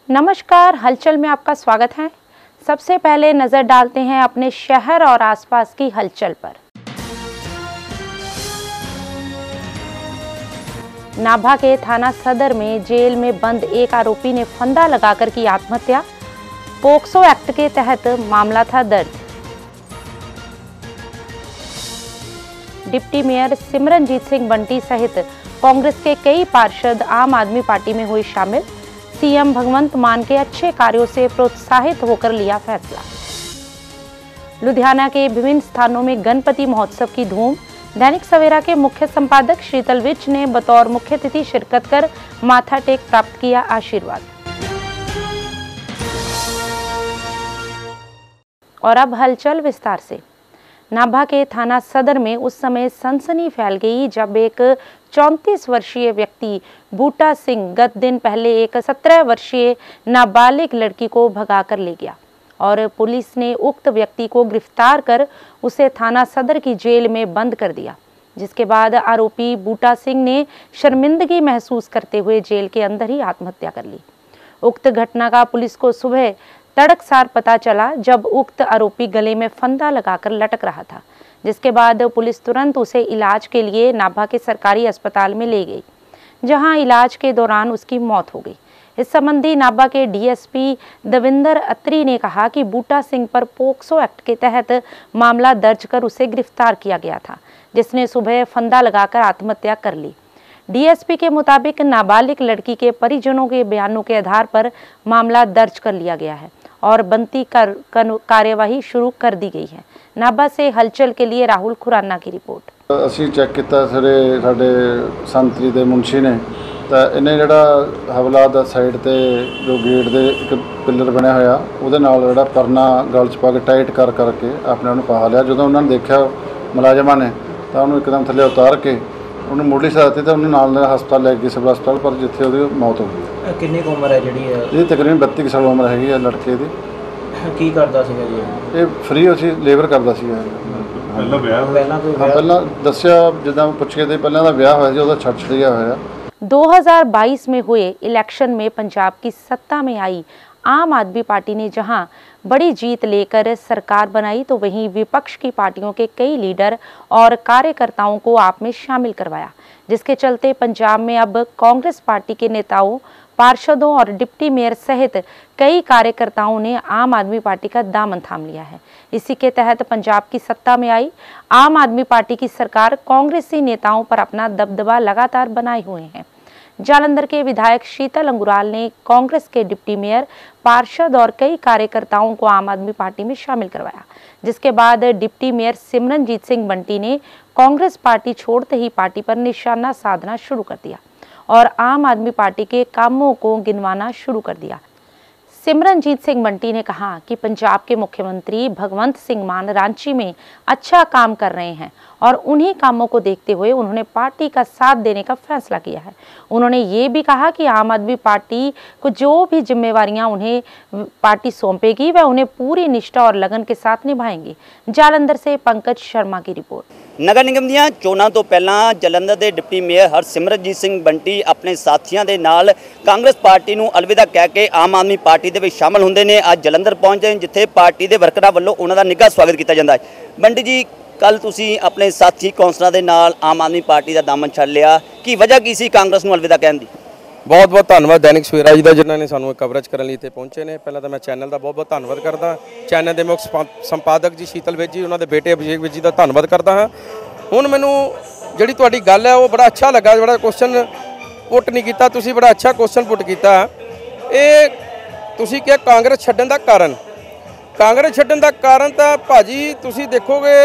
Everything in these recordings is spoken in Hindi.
नमस्कार, हलचल में आपका स्वागत है। सबसे पहले नजर डालते हैं अपने शहर और आसपास की हलचल पर। नाभा के थाना सदर में जेल में बंद एक आरोपी ने फंदा लगाकर की आत्महत्या। पोक्सो एक्ट के तहत मामला था दर्ज। डिप्टी मेयर सिमरनजीत सिंह बंटी सहित कांग्रेस के कई पार्षद आम आदमी पार्टी में हुए शामिल। सीएम भगवंत मान के अच्छे कार्यों से प्रोत्साहित होकर लिया फैसला। लुधियाना के विभिन्न स्थानों में गणपति महोत्सव की धूम। दैनिक सवेरा के मुख्य संपादक शीतल विज ने बतौर मुख्य अतिथि शिरकत कर माथा टेक प्राप्त किया आशीर्वाद। और अब हलचल विस्तार से। नाभा के थाना सदर में उस समय सनसनी फैल गई जब एक 34 वर्षीय व्यक्ति बूटा सिंह गत दिन पहले एक 17 वर्षीय नाबालिग लड़की को भगाकर ले गया और पुलिस ने उक्त व्यक्ति को गिरफ्तार कर उसे थाना सदर की जेल में बंद कर दिया। जिसके बाद आरोपी बूटा सिंह ने शर्मिंदगी महसूस करते हुए जेल के अंदर ही आत्महत्या कर ली। उक्त घटना का पुलिस को सुबह तड़कसार पता चला जब उक्त आरोपी गले में फंदा लगाकर लटक रहा था, जिसके बाद पुलिस तुरंत उसे इलाज के लिए नाभा के सरकारी अस्पताल में ले गई, जहां इलाज के दौरान उसकी मौत हो गई। इस संबंधी नाभा के डीएसपी दविंदर अत्री ने कहा कि बूटा सिंह पर पोक्सो एक्ट के तहत मामला दर्ज कर उसे गिरफ्तार किया गया था, जिसने सुबह फंदा लगाकर आत्महत्या कर ली। डीएसपी के मुताबिक नाबालिग लड़की के परिजनों के बयानों के आधार पर मामला दर्ज कर लिया गया है और बनती कार्यवाही शुरू कर दी गई है। नाभा से हलचल के लिए राहुल खुराना की रिपोर्ट। असी चेक किया साडे संतरी दे मुंशी ने तो इन्हें जड़ा हवला दा साइड ते जो गेट दे एक पिलर बनया होया उहदे नाल जड़ा परना गल च पा के टाइट कर करके अपने उन्हें पा लिया। जो उन्होंने देखा मुलाजमान ने तो उन्होंने एकदम थले उतार के उन्होंने मुढ़ली सजा दी तो उन्हें नाल हस्पताल ले गए सिविल हस्पताल पर जिथे उसकी मौत हो गई। कितनी उम्र है जी? ये तकरीबन 32 साल उम्र हैगी है लड़के की। की करदा सीगा जी? ये फ्री उसी लेबर करदा सीगा। पहला दस्या जिदा पुछे थे पहला दा ब्याह होया सी ओदा छड़ छड़िया होया। 2022 में हुए इलेक्शन में पंजाब की सत्ता में आई आम आदमी पार्टी ने जहां बड़ी जीत लेकर सरकार बनाई तो वहीं विपक्ष की पार्टियों के कई लीडर और कार्यकर्ताओं को आप में शामिल करवाया, जिसके चलते पंजाब में अब कांग्रेस पार्टी के नेताओं, पार्षदों और डिप्टी मेयर सहित कई कार्यकर्ताओं ने आम आदमी पार्टी का दामन थाम लिया है। इसी के तहत पंजाब की सत्ता में आई आम आदमी पार्टी की सरकार कांग्रेसी नेताओं पर अपना दबदबा लगातार बनाए हुए हैं। जालंधर के विधायक शीतल अंगुराल ने कांग्रेस के डिप्टी मेयर, पार्षद और कई कार्यकर्ताओं को आम आदमी पार्टी में शामिल करवाया, जिसके बाद डिप्टी मेयर सिमरनजीत सिंह बंटी ने कांग्रेस पार्टी छोड़ते ही पार्टी पर निशाना साधना शुरू कर दिया और आम आदमी पार्टी के कामों को गिनवाना शुरू कर दिया। सिमरनजीत सिंह बंटी ने कहा कि पंजाब के मुख्यमंत्री भगवंत सिंह मान रांची में अच्छा काम कर रहे हैं और उन्हीं कामों को देखते हुए उन्होंने पार्टी का साथ देने का फैसला किया है। उन्होंने ये भी कहा कि आम आदमी पार्टी को जो भी जिम्मेवारियां उन्हें पार्टी सौंपेगी वह उन्हें पूरी निष्ठा और लगन के साथ निभाएंगे। जालंधर से पंकज शर्मा की रिपोर्ट। नगर निगम ਦੀਆਂ ਚੋਣਾਂ ਤੋਂ ਪਹਿਲਾਂ ਜਲੰਧਰ ਦੇ ਡਿਪਟੀ ਮੇਅਰ ਹਰਸਿਮਰਨਜੀਤ ਸਿੰਘ ਬੰਟੀ ਆਪਣੇ ਸਾਥੀਆਂ ਦੇ ਨਾਲ ਕਾਂਗਰਸ ਪਾਰਟੀ ਨੂੰ ਅਲਵਿਦਾ ਕਹਿ ਕੇ ਆਮ ਆਦਮੀ ਪਾਰਟੀ ਦੇ ਵਿੱਚ ਸ਼ਾਮਲ ਹੁੰਦੇ ਨੇ। ਅੱਜ ਜਲੰਧਰ ਪਹੁੰਚੇ ਜਿੱਥੇ ਪਾਰਟੀ ਦੇ ਵਰਕਰਾਂ ਵੱਲੋਂ ਉਹਨਾਂ ਦਾ ਨਿੱਘਾ ਸਵਾਗਤ ਕੀਤਾ ਜਾਂਦਾ ਹੈ। ਬੰਟੀ ਜੀ, ਕੱਲ ਤੁਸੀਂ ਆਪਣੇ ਸਾਥੀ ਕੌਂਸਲਰਾਂ ਦੇ ਨਾਲ ਆਮ ਆਦਮੀ ਪਾਰਟੀ ਦਾ ਦਾਮਨ ਛੱਡ ਲਿਆ, ਕੀ ਵਜ੍ਹਾ ਕੀ ਸੀ ਕਾਂਗਰਸ ਨੂੰ ਅਲਵਿਦਾ ਕਹਿਣ ਦੀ? बहुत बहुत धन्यवाद दैनिक सवेरा जी का जिन्होंने सानू कवरेज करने लिए इतने पहुंचे ने। पहले तो मैं चैनल का बहुत बहुत धन्यवाद करदा। चैनल के मुख्य संपादक जी शीतल विज जी, उन्होंने बेटे अभिषेक विज जी का धन्यवाद करता हाँ। हुण मैनू जिहड़ी तुहाडी गल है वो बड़ा अच्छा लगा, बड़ा क्वेश्चन पुट नहीं किया तुसीं, बड़ा अच्छा क्वेश्चन पुट किया। ये तुसीं क्या कांग्रेस छड्डण दा कारण? कांग्रेस छड्डण दा कारण तां भाजी तुसीं देखोगे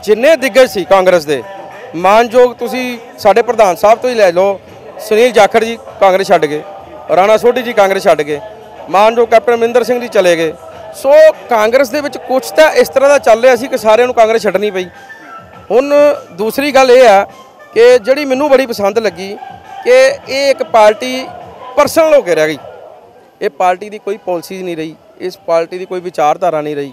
जिन्ने दिग्गज सी कांग्रेस दे मानयोग, तुसीं साडे प्रधान साहब तो ही लै लो, सुनील जाखड़ जी कांग्रेस छड्ड गए, राणा सोढी जी कांग्रेस छड्ड गए, मानयोग कैप्टन अमरिंदर सिंह जी चले गए। सो कांग्रेस दे विच कुछ तो इस तरह का चल रहा सी कि सारिਆਂ ਨੂੰ कांग्रेस छड्डनी पई। हुण दूसरी गल ये है कि जिहड़ी मैनूं बड़ी पसंद लगी कि ये एक पार्टी परसनल हो के रह गई। ये पार्टी की कोई पॉलिसी नहीं रही, इस पार्टी की कोई विचारधारा नहीं रही।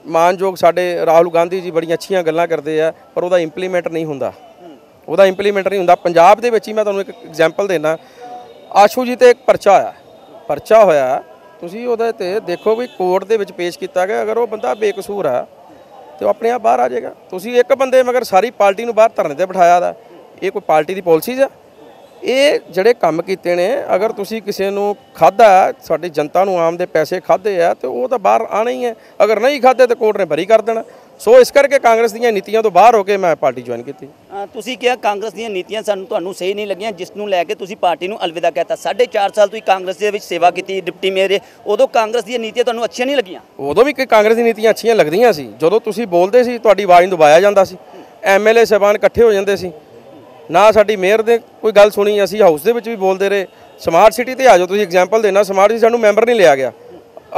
मानयोग साडे राहुल गांधी जी बड़ी अच्छियां गल्लां करते हैं पर वह इंप्लीमेंट नहीं हुंदा, वह इंप्लीमेंट नहीं हुंदा। पंजाब दे विच ही मैं तुहानूं एक एग्जाम्पल देना, आशू जी ते एक परचा आया ਪਰਚਾ ਹੋਇਆ ਤੁਸੀਂ ਉਹਦੇ ਤੇ ਦੇਖੋ ਵੀ ਕੋਰਟ ਦੇ ਵਿੱਚ ਪੇਸ਼ ਕੀਤਾ ਗਿਆ। ਅਗਰ ਉਹ ਬੰਦਾ ਬੇਕਸੂਰ ਆ ਤੇ ਉਹ ਆਪਣੇ ਆਪ ਬਾਹਰ ਆ ਜਾਏਗਾ। ਤੁਸੀਂ ਇੱਕ ਬੰਦੇ ਮਗਰ ਸਾਰੀ ਪਾਰਟੀ ਨੂੰ ਬਾਹਰ ਧਰਨੇ ਤੇ ਬਿਠਾਇਆ ਦਾ, ਇਹ ਕੋਈ ਪਾਰਟੀ ਦੀ ਪਾਲਿਸੀ ਆ? ਇਹ ਜਿਹੜੇ ਕੰਮ ਕੀਤੇ ਨੇ, ਅਗਰ ਤੁਸੀਂ ਕਿਸੇ ਨੂੰ ਖਾਧਾ, ਸਾਡੀ ਜਨਤਾ ਨੂੰ ਆਮ ਦੇ ਪੈਸੇ ਖਾਧੇ ਆ ਤੇ ਉਹ ਤਾਂ ਬਾਹਰ ਆਣਾ ਹੀ ਹੈ। ਅਗਰ ਨਹੀਂ ਖਾਧੇ ਤਾਂ ਕੋਰਟ ਨੇ ਬਰੀ ਕਰ ਦੇਣਾ। ਸੋ ਇਸ ਕਰਕੇ ਕਾਂਗਰਸ ਦੀਆਂ ਨੀਤੀਆਂ ਤੋਂ ਬਾਹਰ ਹੋ ਕੇ ਮੈਂ ਪਾਰਟੀ ਜੁਆਇਨ ਕੀਤੀ। ਤੁਸੀਂ ਕਿਹਾ ਕਾਂਗਰਸ ਦੀਆਂ ਨੀਤੀਆਂ ਤੁਹਾਨੂੰ ਸਹੀ ਨਹੀਂ ਲੱਗੀਆਂ, ਜਿਸ ਨੂੰ ਲੈ ਕੇ ਤੁਸੀਂ ਪਾਰਟੀ ਨੂੰ ਅਲਵਿਦਾ ਕਹਿਤਾ। 4.5 ਸਾਲ ਤੁਸੀਂ ਕਾਂਗਰਸ ਦੇ ਵਿੱਚ ਸੇਵਾ ਕੀਤੀ, ਡਿਪਟੀ ਮੇਅਰ, ਉਦੋਂ ਕਾਂਗਰਸ ਦੀਆਂ ਨੀਤੀਆਂ ਤੁਹਾਨੂੰ ਅੱਛੀਆਂ ਨਹੀਂ ਲੱਗੀਆਂ? ਉਦੋਂ ਵੀ ਕਾਂਗਰਸ ਦੀਆਂ ਨੀਤੀਆਂ ਅੱਛੀਆਂ ਲੱਗਦੀਆਂ ਸੀ। ਜਦੋਂ ਤੁਸੀਂ ਬੋਲਦੇ ਸੀ ਤੁਹਾਡੀ ਆਵਾਜ਼ ਨੂੰ ਦਬਾਇਆ ਜਾਂਦਾ ਸੀ, MLA ਸਾਹਿਬਾਨ ਇਕੱਠੇ ਹੋ ਜਾਂਦੇ ਸੀ, ਨਾ ਸਾਡੀ ਮੇਅਰ ਨੇ ਕੋਈ ਗੱਲ ਸੁਣੀ। ਅਸੀਂ ਹਾਊਸ ਦੇ ਵਿੱਚ ਵੀ ਬੋਲਦੇ ਰਹੇ। ਸਮਾਰਟ ਸਿਟੀ ਤੇ ਆ ਜਾਓ, ਤੁਸੀਂ ਐਗਜ਼ਾਮਪਲ ਦੇਣਾ, ਸਮਾਰਟ ਸਿਟੀ ਸਾਨੂੰ ਮੈਂਬਰ ਨਹੀਂ ਲਿਆ ਗਿਆ।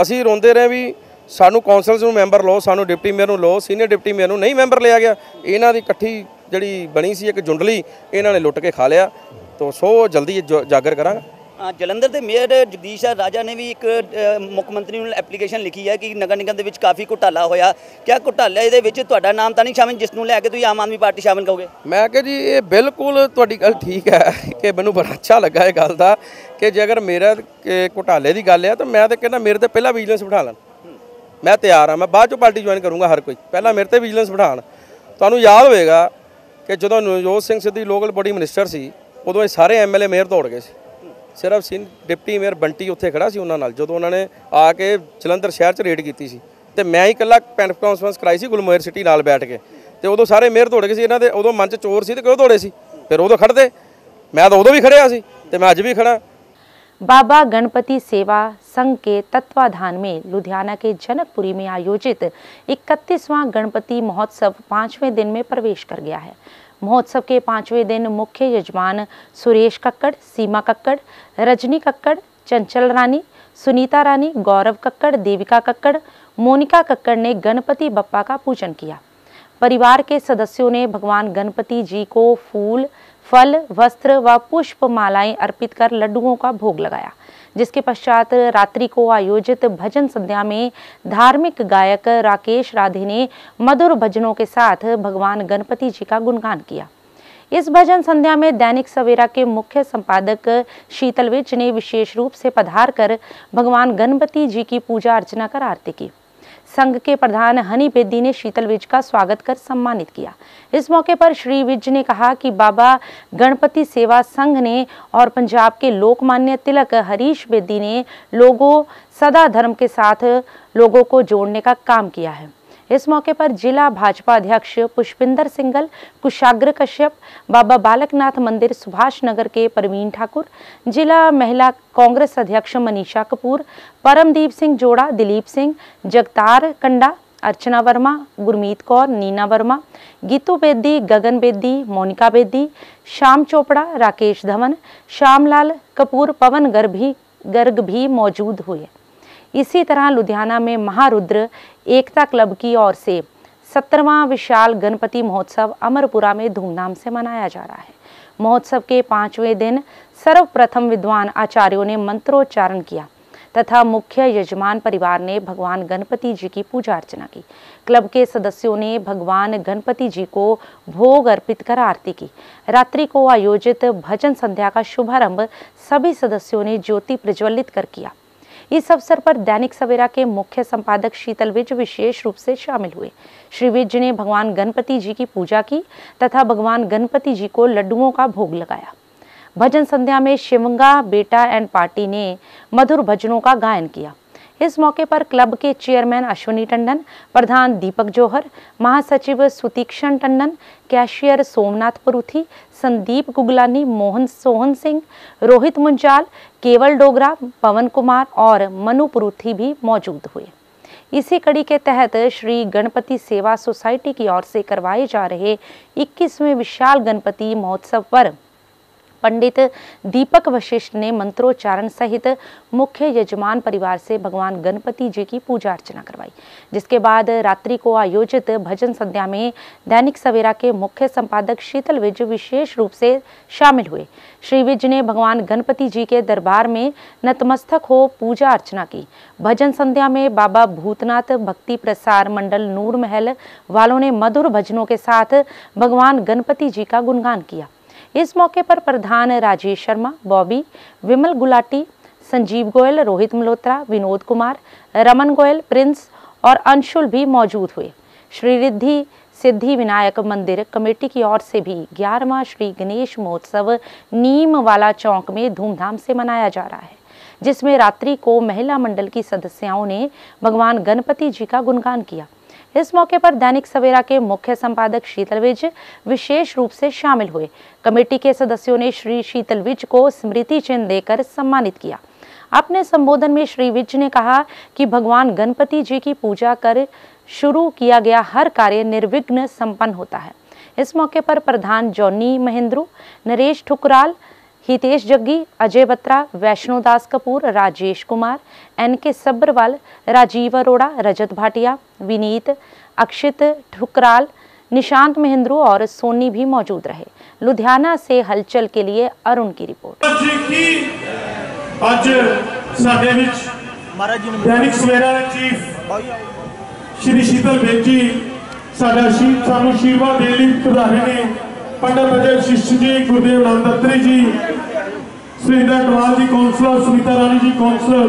ਅਸੀਂ ਰੋਂਦੇ ਰਹੇ ਵੀ ਸਾਨੂੰ ਕੌਂਸਲਸ ਨੂੰ ਮੈਂਬਰ ਲਓ, ਸਾਨੂੰ ਡਿਪਟੀ ਮੇਅਰ ਨੂੰ ਲਓ, ਸੀਨੀਅਰ ਡਿਪਟੀ ਮੇਅਰ ਨੂੰ ਨਹੀਂ ਮੈਂਬਰ ਲਿਆ ਗਿਆ। ਇਹਨਾਂ ਦੀ ਇਕੱਠੀ ਜਿਹੜੀ ਬਣੀ ਸੀ ਇੱਕ ਜੁੰਡਲੀ, ਇਹਨਾਂ ਨੇ ਲੁੱਟ ਕੇ ਖਾ ਲਿਆ। ਤਾਂ ਸੋ ਜਲਦੀ ਜਾਗਰ ਕਰਾਂਗਾ। ਜਲੰਧਰ ਦੇ ਮੇਅਰ ਜਗਦੀਸ਼ ਰਾਜਾ ਨੇ ਵੀ ਇੱਕ ਮੁੱਖ ਮੰਤਰੀ ਨੂੰ ਐਪਲੀਕੇਸ਼ਨ ਲਿਖੀ ਹੈ ਕਿ ਨਗਰ ਨਿਗਮ ਦੇ ਵਿੱਚ ਕਾਫੀ ਘੁਟਾਲਾ ਹੋਇਆ। ਕਿਆ ਘੁਟਾਲੇ ਦੇ ਵਿੱਚ ਤੁਹਾਡਾ ਨਾਮ ਤਾਂ ਨਹੀਂ ਸ਼ਾਮਿਲ, ਜਿਸ ਨੂੰ ਲੈ ਕੇ ਤੁਸੀਂ ਆਮ ਆਦਮੀ ਪਾਰਟੀ ਸ਼ਾਮਿਲ ਕਹੋਗੇ? ਮੈਂ ਕਿਹਾ ਜੀ ਇਹ ਬਿਲਕੁਲ ਤੁਹਾਡੀ ਗੱਲ ਠੀਕ ਹੈ ਕਿ ਮੈਨੂੰ ਬੜਾ ਅੱਛਾ ਲੱਗਾ ਇਹ ਗੱਲ ਦਾ ਕਿ ਜੇ ਅਗਰ ਮੇਰਾ ਘੁਟਾਲੇ ਦੀ ਗੱਲ ਆ ਤਾਂ ਮੈਂ ਤਾਂ ਕਹਿੰਦਾ ਮੇਰੇ ਤੇ ਪਹਿਲਾਂ ਵਿਜੀਲੈਂਸ ਬਿਠਾ ਲੈਣ। ਮੈਂ ਤਿਆਰ ਹਾਂ, ਮੈਂ ਬਾਅਦ 'ਚੋਂ ਪਾਰਟੀ ਜੁਆਇਨ ਕਰੂੰਗਾ ਹਰ ਕੋਈ, ਪਹਿਲਾਂ ਮੇਰੇ ਤੇ ਵਿਜੀਲੈਂਸ ਬਿਠਾਉਣ। ਤੁਹਾਨੂੰ ਯਾਦ ਹੋਵੇਗਾ ਕਿ ਜਦੋਂ Navjot Singh Sidhu local body minister ਸੀ, ਉਦੋਂ ਇਹ ਸਾਰੇ MLA ਮੇਅਰ ਦੌੜ ਗਏ ਸੀ। ਸਿਰਫ ਡਿਪਟੀ ਮੇਅਰ ਬੰਟੀ ਉੱਥੇ ਖੜਾ ਸੀ ਉਹਨਾਂ ਨਾਲ, ਜਦੋਂ ਉਹਨਾਂ ਨੇ ਆ ਕੇ ਜਲੰਧਰ ਸ਼ਹਿਰ 'ਚ ਰੇਡ ਕੀਤੀ ਸੀ ਤੇ ਮੈਂ ਹੀ ਇਕੱਲਾ ਪੈਨ ਕਾਨਫਰੰਸ ਕਰਾਈ ਸੀ ਗੁਲਮੋਹਰ ਸਿਟੀ ਨਾਲ ਬੈਠ ਕੇ, ਤੇ ਉਦੋਂ ਸਾਰੇ ਮੇਅਰ ਦੌੜ ਗਏ ਸੀ। ਇਹਨਾਂ ਦੇ ਉਦੋਂ ਮਨ 'ਚ ਚੋਰ ਸੀ ਤੇ ਕਿਉਂ ਦੌੜੇ ਸੀ? ਫਿਰ ਉਦੋਂ ਖੜਦੇ, ਮੈਂ ਤਾਂ ਉਦੋਂ ਵੀ ਖੜਿਆ ਸੀ ਤੇ मैं आज भी खड़ा। बाबा गणपति सेवा संघ के तत्वाधान में लुधियाना के जनकपुरी में आयोजित 31वां गणपति महोत्सव 5वें दिन में प्रवेश कर गया है। महोत्सव के 5वें दिन मुख्य यजमान सुरेश कक्कड़, सीमा कक्कड़, रजनी कक्कड़, चंचल रानी, सुनीता रानी, गौरव कक्कड़, देविका कक्कड़, मोनिका कक्कड़ ने गणपति बप्पा का पूजन किया। परिवार के सदस्यों ने भगवान गणपति जी को फूल, फल, वस्त्र व पुष्प मालाएं अर्पित कर लड्डुओं का भोग लगाया, जिसके पश्चात रात्रि को आयोजित भजन संध्या में धार्मिक गायक राकेश राधे ने मधुर भजनों के साथ भगवान गणपति जी का गुणगान किया। इस भजन संध्या में दैनिक सवेरा के मुख्य संपादक शीतल विज ने विशेष रूप से पधार कर भगवान गणपति जी की पूजा अर्चना कर आरती की। संघ के प्रधान हनी बेदी ने शीतल विज का स्वागत कर सम्मानित किया। इस मौके पर श्री विज ने कहा कि बाबा गणपति सेवा संघ ने और पंजाब के लोकमान्य तिलक हरीश बेदी ने लोगों सदा धर्म के साथ लोगों को जोड़ने का काम किया है। इस मौके पर जिला भाजपा अध्यक्ष पुष्पिंदर सिंगल, कुशाग्र कश्यप, बाबा बालकनाथ मंदिर सुभाष नगर के परवीन ठाकुर, जिला महिला कांग्रेस अध्यक्ष मनीषा कपूर, परमदीप सिंह जोड़ा, दिलीप सिंह, जगतार कंडा, अर्चना वर्मा, गुरमीत कौर, नीना वर्मा, गीतू बेदी, गगन बेदी, मोनिका बेदी, श्याम चोपड़ा, राकेश धवन, श्यामलाल कपूर, पवन गर्ग भी मौजूद हुए। इसी तरह लुधियाना में महारुद्र एकता क्लब की ओर से 17वां विशाल गणपति महोत्सव अमरपुरा में धूमधाम से मनाया जा रहा है। महोत्सव के 5वें दिन सर्वप्रथम विद्वान आचार्यों ने मंत्रोच्चारण किया तथा मुख्य यजमान परिवार ने भगवान गणपति जी की पूजा अर्चना की। क्लब के सदस्यों ने भगवान गणपति जी को भोग अर्पित कर आरती की। रात्रि को आयोजित भजन संध्या का शुभारंभ सभी सदस्यों ने ज्योति प्रज्वलित कर किया। इस अवसर पर दैनिक सवेरा के मुख्य संपादक शीतल विज विशेष रूप से शामिल हुए। श्री विज ने भगवान गणपति जी की पूजा की तथा भगवान गणपति जी को लड्डुओं का भोग लगाया। भजन संध्या में शिवंगा बेटा एंड पार्टी ने मधुर भजनों का गायन किया। इस मौके पर क्लब के चेयरमैन अश्विनी टंडन, प्रधान दीपक जौहर, महासचिव सुतीक्षण टंडन, कैशियर सोमनाथ परूथी, संदीप गुगलानी, मोहन सोहन सिंह, रोहित मुंजाल, केवल डोगरा, पवन कुमार और मनु परूथी भी मौजूद हुए। इसी कड़ी के तहत श्री गणपति सेवा सोसाइटी की ओर से करवाए जा रहे 21वें विशाल गणपति महोत्सव पर पंडित दीपक वशिष्ठ ने मंत्रोच्चारण सहित मुख्य यजमान परिवार से भगवान गणपति जी की पूजा अर्चना करवाई, जिसके बाद रात्रि को आयोजित भजन संध्या में दैनिक सवेरा के मुख्य संपादक शीतल विज विशेष रूप से शामिल हुए। श्री विज ने भगवान गणपति जी के दरबार में नतमस्तक हो पूजा अर्चना की। भजन संध्या में बाबा भूतनाथ भक्ति प्रसार मंडल नूर महल वालों ने मधुर भजनों के साथ भगवान गणपति जी का गुणगान किया। इस मौके पर प्रधान राजेश शर्मा, बॉबी, विमल गुलाटी, संजीव गोयल, रोहित मल्होत्रा, विनोद कुमार, रमन गोयल, प्रिंस और अंशुल भी मौजूद हुए। श्री रिद्धि सिद्धि विनायक मंदिर कमेटी की ओर से भी 11वां श्री गणेश महोत्सव नीमवाला चौक में धूमधाम से मनाया जा रहा है, जिसमें रात्रि को महिला मंडल की सदस्यों ने भगवान गणपति जी का गुणगान किया। इस मौके पर दैनिक सवेरा के मुख्य संपादक शीतल विज विशेष रूप से शामिल हुए। कमेटी के सदस्यों ने श्री शीतल विज को स्मृति चिन्ह देकर सम्मानित किया। अपने संबोधन में श्री विज ने कहा कि भगवान गणपति जी की पूजा कर शुरू किया गया हर कार्य निर्विघ्न संपन्न होता है। इस मौके पर प्रधान जॉनी महेंद्रू, नरेश ठुकराल, हितेश जग्गी, अजय बत्रा, वैष्णोदास कपूर, राजेश कुमार, NK सब्रवाल, राजीव अरोड़ा, रजत भाटिया, विनीत, अक्षित ठुकराल, निशांत महेंद्रू और सोनी भी मौजूद रहे। लुधियाना से हलचल के लिए अरुण की रिपोर्ट। दैनिक सवेरा चीफ श्री शीतल विज जी साडा सानू आशीर्वाद देने लई पधारे ने। पंडित अजय शिष्ट जी, गुरदेव नंद दत्तरी जी, सुरेंद्र टवाल जी कौंसलर, सुनीता रानी जी कौंसलर।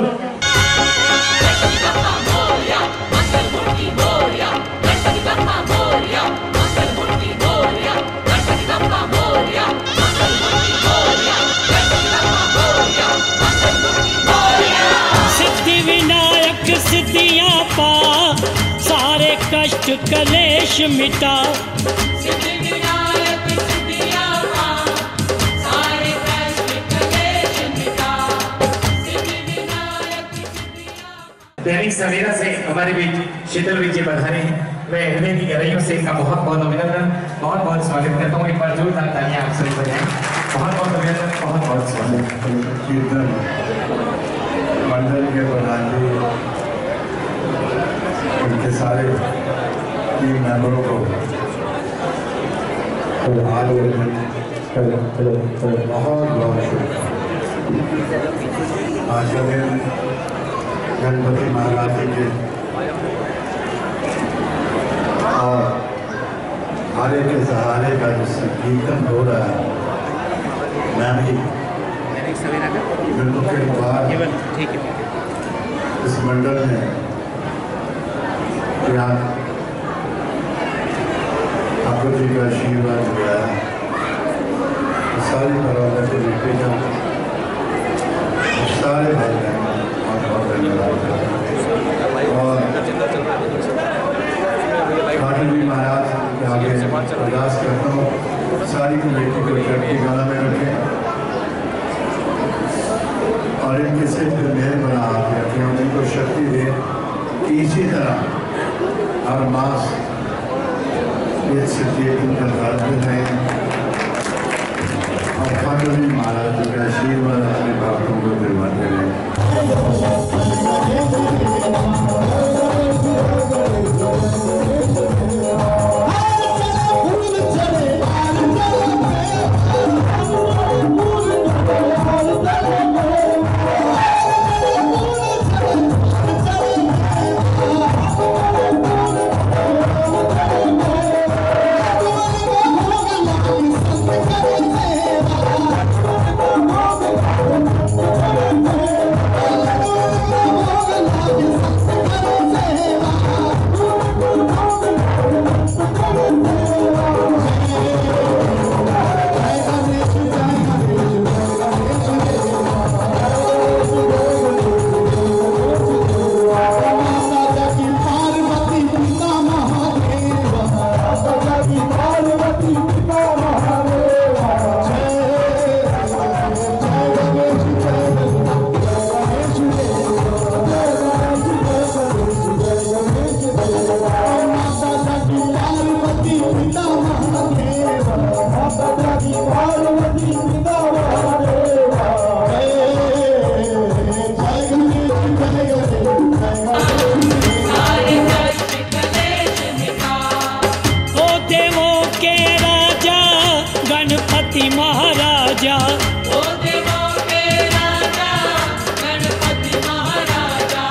सिद्धि विनायक सिद्धियां पा, सारे कष्ट कलेश मिटा। दैनिक सवेरा से हमारे बीच शीतल विज जी पधारे हैं। मैं हृदय की गहराइयों से इनका बहुत बहुत अभिनंदन, बहुत बहुत स्वागत करता हूँ। एक बार जोरदार तालियां आप सभी बजाएं। बहुत बहुत अभिनंदन, बहुत बहुत स्वागत। कीर्तन मंडल के प्रधान जी, उनके सारे टीम मेंबरों को बहुत बहुत शुक्रिया। आज का दिन गणपति महाराज जी के और हारे के सहारे का जो कीर्तन हो रहा है, मैं भी बिल्कुल के बाद इस मंडल में ठाकुर जी का आशीर्वाद हुआ है। सारी परवाह को लेके जाऊँ, सारे भाई बहन और ठाकुर जी महाराज के आगे अरदास करता हूँ, सारी कमेटी को चढ़ती गाना में रखें और इनके सिर पर मेहर बना हाथ रखें और इनको शक्ति दे कि इसी तरह हर मास ये सचेतन करते रहें और ठाकुर जी महाराज जी का आशीर्वाद अपने भक्तों को दिलवाते रहें। महाराजा ओ देवों के राजा गणपति महाराजा,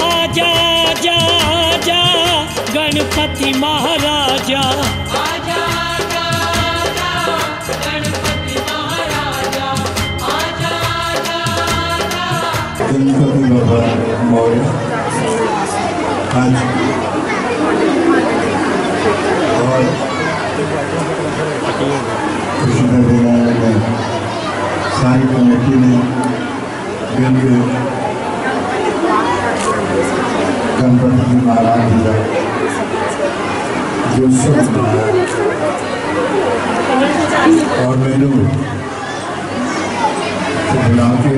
आजा आजा आजा गणपति महाराजा, आजा आजा आजा गणपति महाराजा, आजा आजा आजा गणपति बाबा मौर्य आज और खुशी का दिन है। सारी कमेटी ने मिलकर गणपति जी महाराज जी का जो उत्सव और मैनू बुला के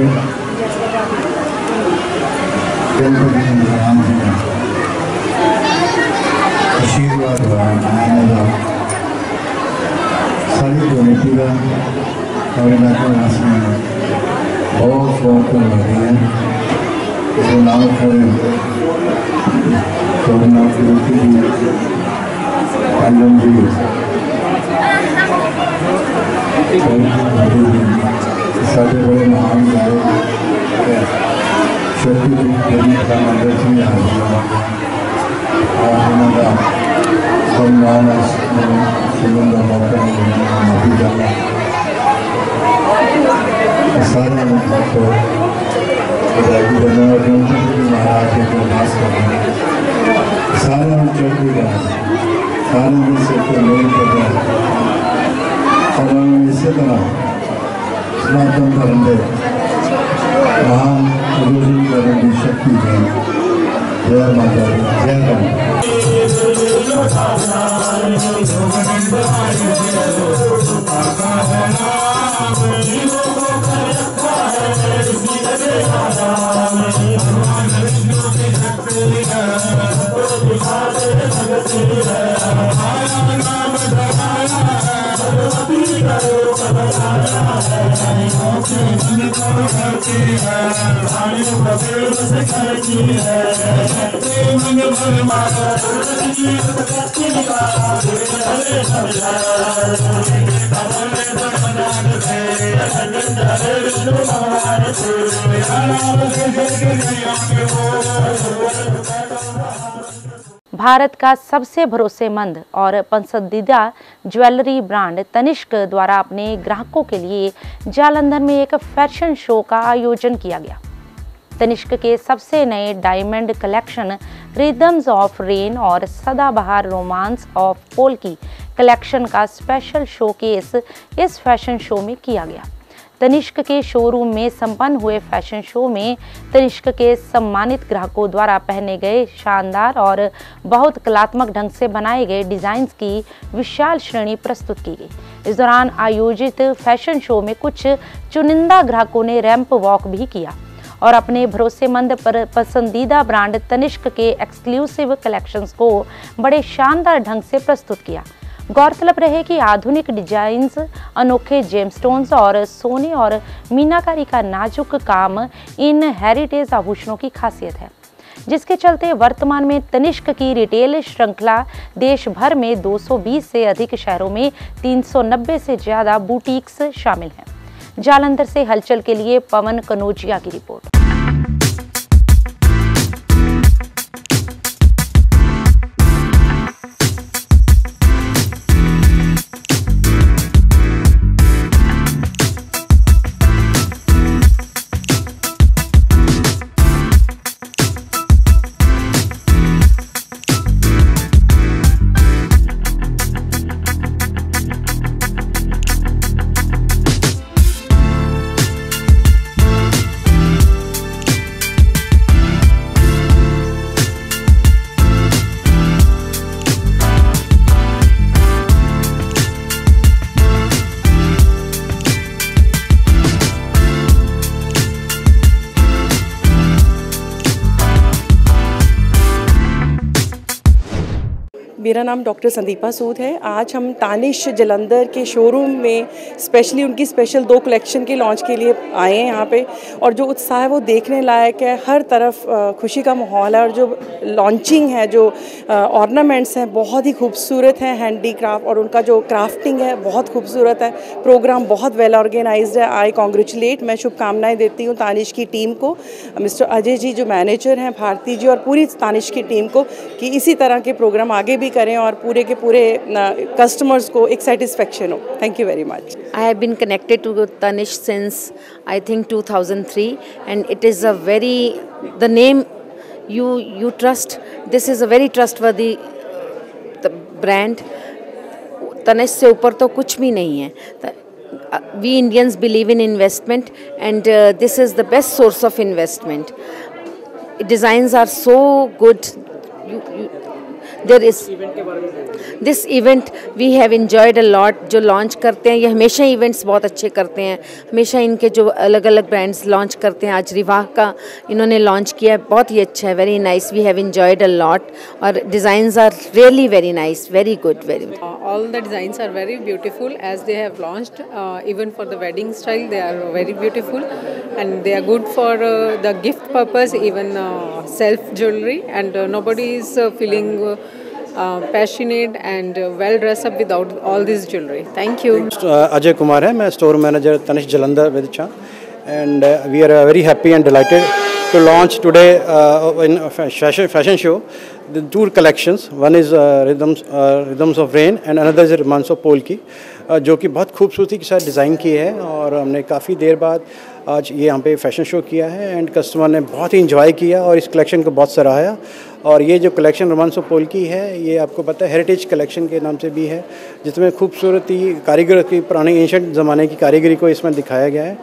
गणपति जी महाराज जी का आशीर्वाद आने सारी कमेटी का और इलाके वासियों में बहुत बहुत लगी है। तो नाम खड़े सोमनाथ जी पांडव जी साढ़े बड़े महान गायक शक्ति जी का मंदिर जी और उन्होंने सम्मान सुनने का मौका माफी जाना सारे को महाराज को उल्लास करना सारे में चौकी का सारे में से मेल करना और इसी तरह सनातन धर्म के महान गुरु करने की शक्ति है। जय माता दी, जय राम। भारत का सबसे भरोसेमंद और पसंदीदा ज्वेलरी ब्रांड तनिष्क द्वारा अपने ग्राहकों के लिए जालंधर में एक फैशन शो का आयोजन किया गया। तनिष्क के सबसे नए diamond collection rhythms of rain और सदाबहार रोमांस ऑफ पोल की कलेक्शन का स्पेशल शोकेस इस फैशन शो में किया गया। तनिष्क के शोरूम में संपन्न हुए फैशन शो में तनिष्क के सम्मानित ग्राहकों द्वारा पहने गए शानदार और बहुत कलात्मक ढंग से बनाए गए डिजाइन्स की विशाल श्रेणी प्रस्तुत की गई। इस दौरान आयोजित फैशन शो में कुछ चुनिंदा ग्राहकों ने रैंप वॉक भी किया और अपने भरोसेमंद पसंदीदा ब्रांड तनिष्क के एक्सक्लूसिव कलेक्शंस को बड़े शानदार ढंग से प्रस्तुत किया। गौरतलब रहे कि आधुनिक डिजाइन्स, अनोखे जेमस्टोन्स और सोने और मीनाकारी का नाजुक काम इन हेरिटेज आभूषणों की खासियत है, जिसके चलते वर्तमान में तनिष्क की रिटेल श्रृंखला देश भर में 220 से अधिक शहरों में 390 से ज्यादा बुटीक्स शामिल हैं। जालंधर से हलचल के लिए पवन कनौजिया की रिपोर्ट। मेरा नाम डॉक्टर संदीपा सूद है। आज हम तानिश जलंधर के शोरूम में स्पेशली उनकी स्पेशल 2 कलेक्शन के लॉन्च के लिए आए हैं यहाँ पे, और जो उत्साह है वो देखने लायक है। हर तरफ खुशी का माहौल है और जो लॉन्चिंग है, जो ऑर्नामेंट्स हैं बहुत ही खूबसूरत हैं, हैंडीक्राफ्ट, और उनका जो क्राफ्टिंग है बहुत खूबसूरत है। प्रोग्राम बहुत वेल ऑर्गेनाइज्ड है। आई कॉन्ग्रेचुलेट, मैं शुभकामनाएँ देती हूँ तानिश की टीम को, मिस्टर अजय जी जो मैनेजर हैं, भारती जी और पूरी तानिश की टीम को, कि इसी तरह के प्रोग्राम आगे भी करें और पूरे के पूरे कस्टमर्स को एक सेटिस्फेक्शन हो। Thank you very much. I have been connected to Tanishq since I think 2003, and it is a very, the name you trust, this is a very trustworthy brand. Tanishq से ऊपर तो कुछ भी नहीं है। We Indians believe in investment, and this is the best source of investment. Designs are so good. There is this event we have enjoyed a lot. जो लॉन्च करते हैं, ये हमेशा इवेंट्स बहुत अच्छे करते हैं, हमेशा इनके जो अलग अलग ब्रांड्स लॉन्च करते हैं। आज रिवाह का इन्होंने लॉन्च किया है, बहुत ही अच्छा है, very nice, we have enjoyed a lot, और designs are really very nice, very good, very good. All the designs are very beautiful as they have launched, even for the wedding style they are very beautiful, and they are good for the gift purpose, even self jewelry, and nobody is feeling passionate and well dressed up without all this jewelry. Thank you. Ajay Kumar है, मैं store manager Tanishq Jalandhar Vidisha, and we are very happy and delighted to launch today in fashion show the two collections. One is Rhythms of Rain and another is Romanso Polki, जो कि बहुत खूबसूरती के साथ डिज़ाइन की है, और हमने काफ़ी देर बाद आज ये यहाँ पे फैशन शो किया है, एंड कस्टमर ने बहुत ही इंजॉय किया और इस कलेक्शन को बहुत सराहा। और ये जो कलेक्शन रोमांसो पोल्की है, ये आपको पता है हेरिटेज कलेक्शन के नाम से भी है, जिसमें खूबसूरती कारीगर की पुराने एंशिएंट ज़माने की कारीगरी को इसमें दिखाया गया है।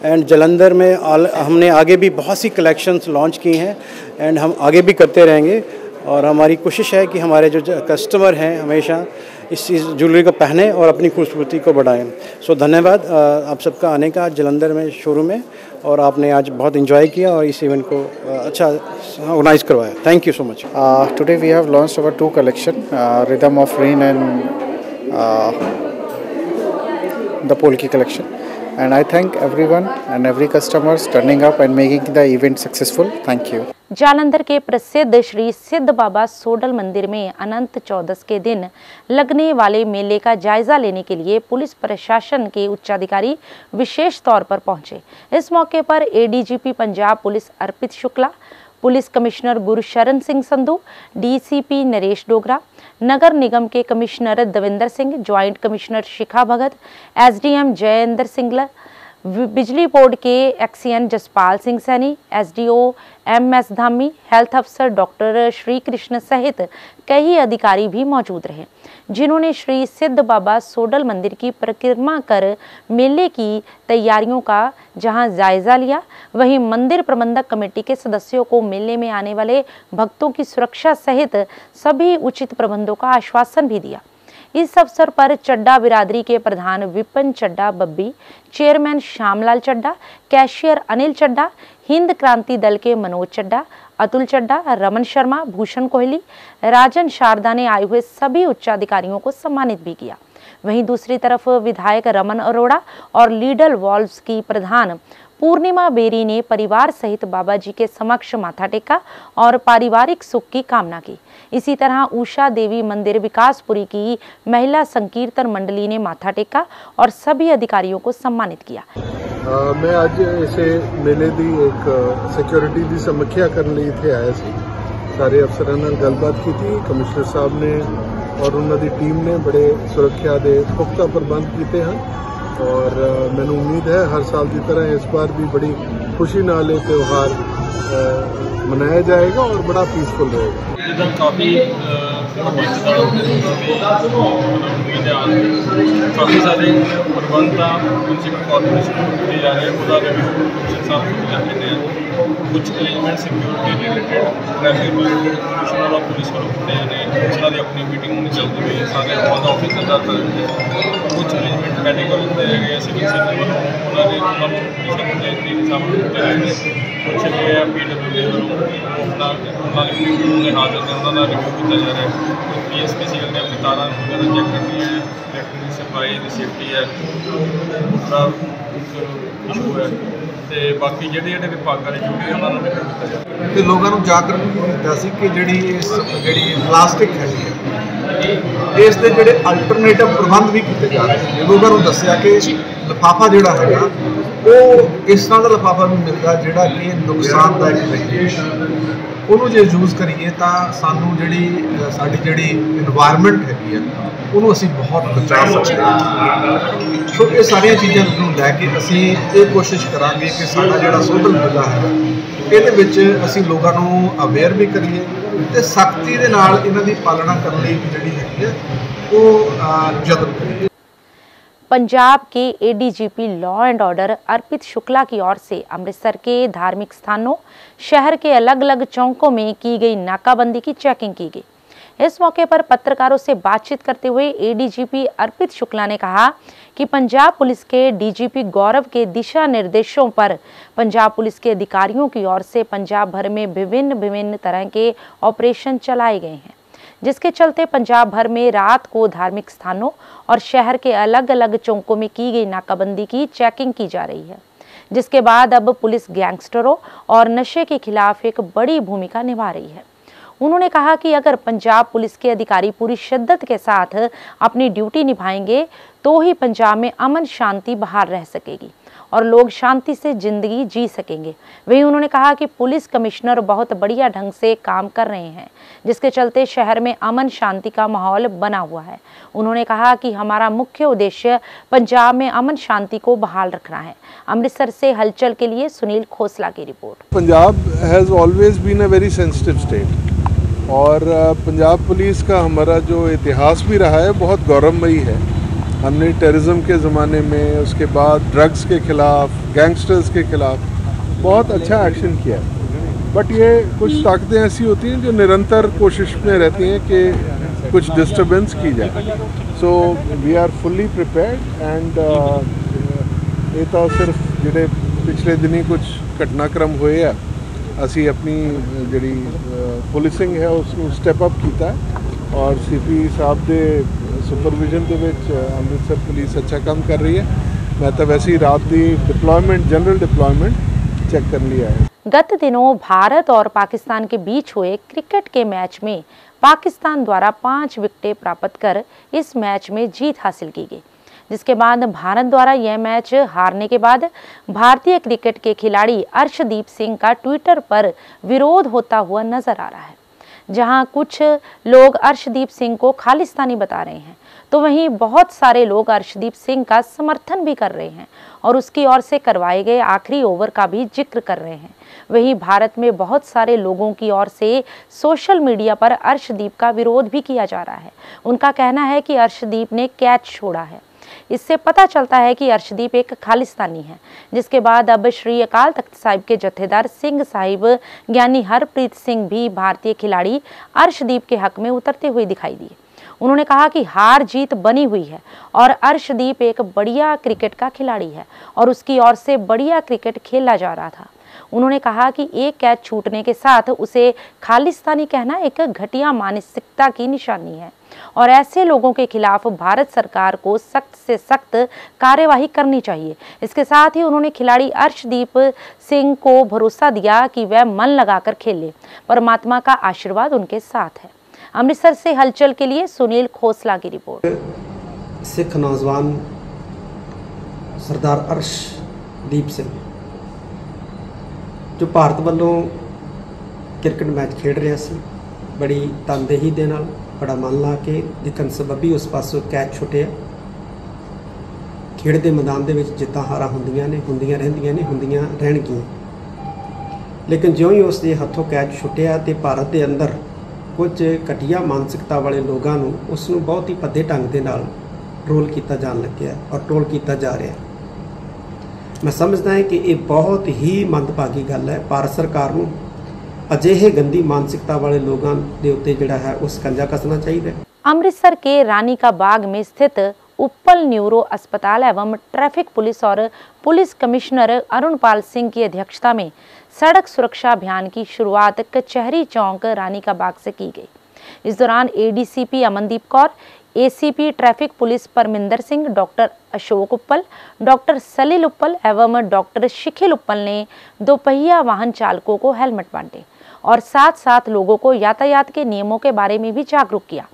एंड जलंधर में हमने आगे भी बहुत सी कलेक्शंस लॉन्च की हैं, एंड हम आगे भी करते रहेंगे, और हमारी कोशिश है कि हमारे जो कस्टमर हैं हमेशा इस ज्वेलरी को पहने और अपनी खूबसूरती को बढ़ाएं। सो धन्यवाद आप सबका आने का जलंधर में शोरूम में, और आपने आज बहुत एंजॉय किया और इस इवेंट को अच्छा ऑर्गेनाइज करवाया। Thank you so much. Today we have launched our two collection, rhythm of rain and the polki collection, and I thank everyone and every customers turning up and making the event successful. Thank you. Jalandhar के प्रसिद्ध श्री सिद्ध बाबा सोडल मंदिर में अनंत चौदस के दिन लगने वाले मेले का जायजा लेने के लिए पुलिस प्रशासन के उच्चाधिकारी विशेष तौर पर पहुंचे। इस मौके पर ADGP Punjab police Arpit Shukla, police commissioner Gursharan Singh Sandhu, DCP Naresh Dogra, नगर निगम के commissioner Davinder Singh, joint commissioner Shikha Bhagat, SDM Jayendra Singla, बिजली बोर्ड के XEN Jaspal Singh Saini, SDO MS Dhami, health अफसर डॉक्टर श्री कृष्ण सहित कई अधिकारी भी मौजूद रहे, जिन्होंने श्री सिद्ध बाबा सोडल मंदिर की परिक्रमा कर मेले की तैयारियों का जहां जायजा लिया, वहीं मंदिर प्रबंधक कमेटी के सदस्यों को मेले में आने वाले भक्तों की सुरक्षा सहित सभी उचित प्रबंधों का आश्वासन भी दिया। इस अवसर पर चड्डा बिरादरी के प्रधान विपिन चड्डा बब्बी, चेयरमैन श्यामलाल चड्डा, कैशियर अनिल चड्डा, हिंद क्रांति दल के मनोज चड्डा, अतुल चड्डा, रमन शर्मा, भूषण कोहली, राजन शारदा ने आए हुए सभी उच्चाधिकारियों को सम्मानित भी किया। वहीं दूसरी तरफ विधायक रमन अरोड़ा और लीडल वॉल्व्स की प्रधान पूर्णिमा बेरी ने परिवार सहित बाबा जी के समक्ष माथा टेका और पारिवारिक सुख की कामना की। इसी तरह उषा देवी मंदिर विकासपुरी की महिला संकीर्तन मंडली ने माथा टेका और सभी अधिकारियों को सम्मानित किया। मैं आज इसे मेले दी एक सिक्योरिटी दी समीक्षा करने लिए इत्थे आया सी। सारे अफसरां नाल गलबात की, कमिश्नर साहब ने और उन्हां दी टीम ने बड़े सुरक्षा दे पुख्ता प्रबंध किए हैं, और मैंने उम्मीद है हर साल की तरह इस बार भी बड़ी खुशी नाल ये त्यौहार मनाया जाएगा और बड़ा पीसफुल रहेगा। काफ़ी काफ़ी सारे प्रबंध म्यूनसिपल कॉर्पोरेशन किए जा रहे हैं, कुछ arrangement security related traffic commissioner और पुलिस वालों ने उन्होंने अपनी मीटिंग होनी चलती हुई है, सारे ऑफिसर कुछ अरेंजमेंट पैनिक होते गए सिविल सर्जन वालों उन्होंने कुछ ये PWD वालों उन्होंने हाजिर ने उन्होंने रिव्यू किया जा रहा है। PSP सिविल ने अपनी तारा वगैरह चेक करनी है, इलेक्ट्रिक सप्लाई की सेफ्टी है, दूसरा इशू है, तो बाकी ਜਿਹੜੇ ਵਿਭਾਗਾਂ ਦੀ ਡਿਊਟੀ ਉਹਨਾਂ ਨੂੰ ਰਿਵਿਊ ਕੀਤਾ ਜਾਵੇ ਤੇ ਲੋਕਾਂ ਨੂੰ ਜਾਗਰੂਕ ਕੀਤਾ ਸੀ ਕਿ ਜਿਹੜੀ ਪਲਾਸਟਿਕ ਹੈਗੀ ਹੈ ਇਸ ਦੇ ਜਿਹੜੇ ਅਲਟਰਨੇਟਿਵ ਪ੍ਰਬੰਧ ਵੀ ਕੀਤੇ ਜਾ ਰਹੇ ਨੇ। ਲੋਕਾਂ ਨੂੰ ਦੱਸਿਆ ਕਿ ਲਿਫਾਫਾ ਜਿਹੜਾ ਹੈਗਾ ਉਹ ਇਸ ਤਰ੍ਹਾਂ ਦਾ ਲਿਫਾਫਾ ਵੀ ਮਿਲਦਾ ਜਿਹੜਾ ਕਿ ਨੁਕਸਾਨਦਾਇਕ ਨਹੀਂ ਹੈ। ਉਹਨੂੰ ਜੇ ਯੂਜ਼ ਕਰੀਏ ਤਾਂ ਸਾਨੂੰ ਜਿਹੜੀ ਸਾਡੀ ਜਿਹੜੀ ਇਨਵਾਇਰਨਮੈਂਟ ਹੈਗੀ ਆ ਉਹਨੂੰ ਅਸੀਂ ਬਹੁਤ ਬਚਾ ਸਕਦੇ ਹਾਂ। ਸੋ ਇਹ ਸਾਰੀਆਂ ਚੀਜ਼ਾਂ ਨੂੰ ਲੈ ਕੇ ਅਸੀਂ ਇਹ ਕੋਸ਼ਿਸ਼ ਕਰਾਂਗੇ ਕਿ ਸਾਡਾ ਜਿਹੜਾ ਸੋਸ਼ਲ ਮੇਲਾ ਹੈ ਇਹਦੇ ਵਿੱਚ ਅਸੀਂ ਲੋਕਾਂ ਨੂੰ ਅਵੇਅਰ ਵੀ ਕਰੀਏ ਤੇ ਸਖਤੀ ਦੇ ਨਾਲ ਇਹਨਾਂ ਦੀ ਪਾਲਣਾ ਕਰਨ ਲਈ ਜਿਹੜੀ ਹੈਗੀ ਹੈ ਉਹ ਯਤਨ ਕਰੀਏ। पंजाब के एडीजीपी लॉ एंड ऑर्डर अर्पित शुक्ला की ओर से अमृतसर के धार्मिक स्थानों, शहर के अलग अलग चौकों में की गई नाकाबंदी की चेकिंग की गई। इस मौके पर पत्रकारों से बातचीत करते हुए एडीजीपी अर्पित शुक्ला ने कहा कि पंजाब पुलिस के डीजीपी गौरव के दिशा निर्देशों पर पंजाब पुलिस के अधिकारियों की ओर से पंजाब भर में विभिन्न तरह के ऑपरेशन चलाए गए हैं, जिसके चलते पंजाब भर में रात को धार्मिक स्थानों और शहर के अलग अलग चौकों में की गई नाकाबंदी की चेकिंग की जा रही है, जिसके बाद अब पुलिस गैंगस्टरों और नशे के खिलाफ एक बड़ी भूमिका निभा रही है। उन्होंने कहा कि अगर पंजाब पुलिस के अधिकारी पूरी शिद्दत के साथ अपनी ड्यूटी निभाएंगे तो ही पंजाब में अमन शांति बहाल रह सकेगी और लोग शांति से जिंदगी जी सकेंगे। वहीं उन्होंने कहा कि पुलिस कमिश्नर बहुत बढ़िया ढंग से काम कर रहे हैं, जिसके चलते शहर में अमन शांति का माहौल बना हुआ है। उन्होंने कहा कि हमारा मुख्य उद्देश्य पंजाब में अमन शांति को बहाल रखना है। अमृतसर से हलचल के लिए सुनील खोसला की report. Punjab has always been a very sensitive state और पंजाब पुलिस का हमारा जो इतिहास भी रहा है बहुत गौरवमयी है। हमने टेररिज्म के ज़माने में, उसके बाद ड्रग्स के ख़िलाफ़, गैंगस्टर्स के ख़िलाफ़ बहुत अच्छा एक्शन किया है। बट ये कुछ ताकतें ऐसी होती हैं जो निरंतर कोशिश में रहती हैं कि कुछ डिस्टर्बेंस की जाए। So we are fully prepared and ये तो सिर्फ ਜਿਹੜੇ पिछले दिनी कुछ घटनाक्रम हुए हैं, असी अपनी जी पुलिसिंग है उसको स्टैप अप किया और सीपी साहब के सुपरविजन के अमृतसर पुलिस अच्छा काम कर रही है। मैं तो वैसे ही रात की डिप्लॉयमेंट, जनरल डिप्लॉयमेंट चेक कर लिया है। गत दिनों भारत और पाकिस्तान के बीच हुए क्रिकेट के मैच में पाकिस्तान द्वारा 5 विकेटें प्राप्त कर इस मैच में जीत हासिल की गई, जिसके बाद भारत द्वारा यह मैच हारने के बाद भारतीय क्रिकेट के खिलाड़ी अर्शदीप सिंह का ट्विटर पर विरोध होता हुआ नजर आ रहा है। जहां कुछ लोग अर्शदीप सिंह को खालिस्तानी बता रहे हैं तो वहीं बहुत सारे लोग अर्शदीप सिंह का समर्थन भी कर रहे हैं और उसकी ओर से करवाए गए आखिरी ओवर का भी जिक्र कर रहे हैं। वहीं भारत में बहुत सारे लोगों की ओर से सोशल मीडिया पर अर्शदीप का विरोध भी किया जा रहा है। उनका कहना है कि अर्शदीप ने कैच छोड़ा है। इससे पता चलता है कि अर्शदीप एक खालिस्तानी है, जिसके बाद अब श्री अकाल तख्त साहिब के जत्थेदार सिंह साहिब ज्ञानी हरप्रीत सिंह भी भारतीय खिलाड़ी अर्शदीप के हक में उतरते हुए दिखाई दिए। उन्होंने कहा कि हार जीत बनी हुई है और अर्शदीप एक बढ़िया क्रिकेट का खिलाड़ी है और उसकी ओर से बढ़िया क्रिकेट खेला जा रहा था। उन्होंने कहा कि एक कैच छूटने के साथ उसे खालिस्तानी कहना एक घटिया मानसिकता की निशानी है और ऐसे लोगों के खिलाफ भारत सरकार को सख्त से सख्त कार्यवाही करनी चाहिए। इसके साथ ही उन्होंने खिलाड़ी अर्शदीप सिंह को भरोसा दिया कि वह मन लगाकर खेले, परमात्मा का आशीर्वाद उनके साथ है। अमृतसर से हलचल के लिए सुनील खोसला की रिपोर्ट। सिख नौजवान सरदार अर्शदीप सिंह जो भारत वालों क्रिकेट मैच खेड रहा सी, बड़ी तनदेही दे नाल बड़ा मन ला के जितन सबबी उस पासों कैच छुटिया। खेड के मैदान के जित्तां हारां हुंदियां रहणगियां, लेकिन ज्यों ही उसके हथों कैच छुटिया तो भारत के अंदर कुछ घटिया मानसिकता वाले लोगों को उसनूं बहुत ही भद्दे ढंग के नाल ट्रोल किया जान लग्या और ट्रोल किया जा रहा है। मैं समझदा है कि ये बहुत ही मंदभागी गल है। भारत सरकार को अजिहे गंदी मानसिकता वाले लोगों के उत्ते जिहड़ा है उस कंजा कसना चाहिए। अमृतसर के रानी का बाग में स्थित उप्पल न्यूरो अस्पताल एवं ट्रैफिक पुलिस और पुलिस कमिश्नर अरुणपाल सिंह की अध्यक्षता में सड़क सुरक्षा अभियान की शुरुआत कचहरी चौक रानी का बाग से की गई। इस दौरान ADCP Amandeep Kaur, ACP traffic police Parminder Singh, doctor Ashok Uppal, doctor Salil Uppal एवं डॉक्टर शिखिल उप्पल ने दोपहिया वाहन चालकों को हेलमेट बांटे और साथ साथ लोगों को यातायात के नियमों के बारे में भी जागरूक किया।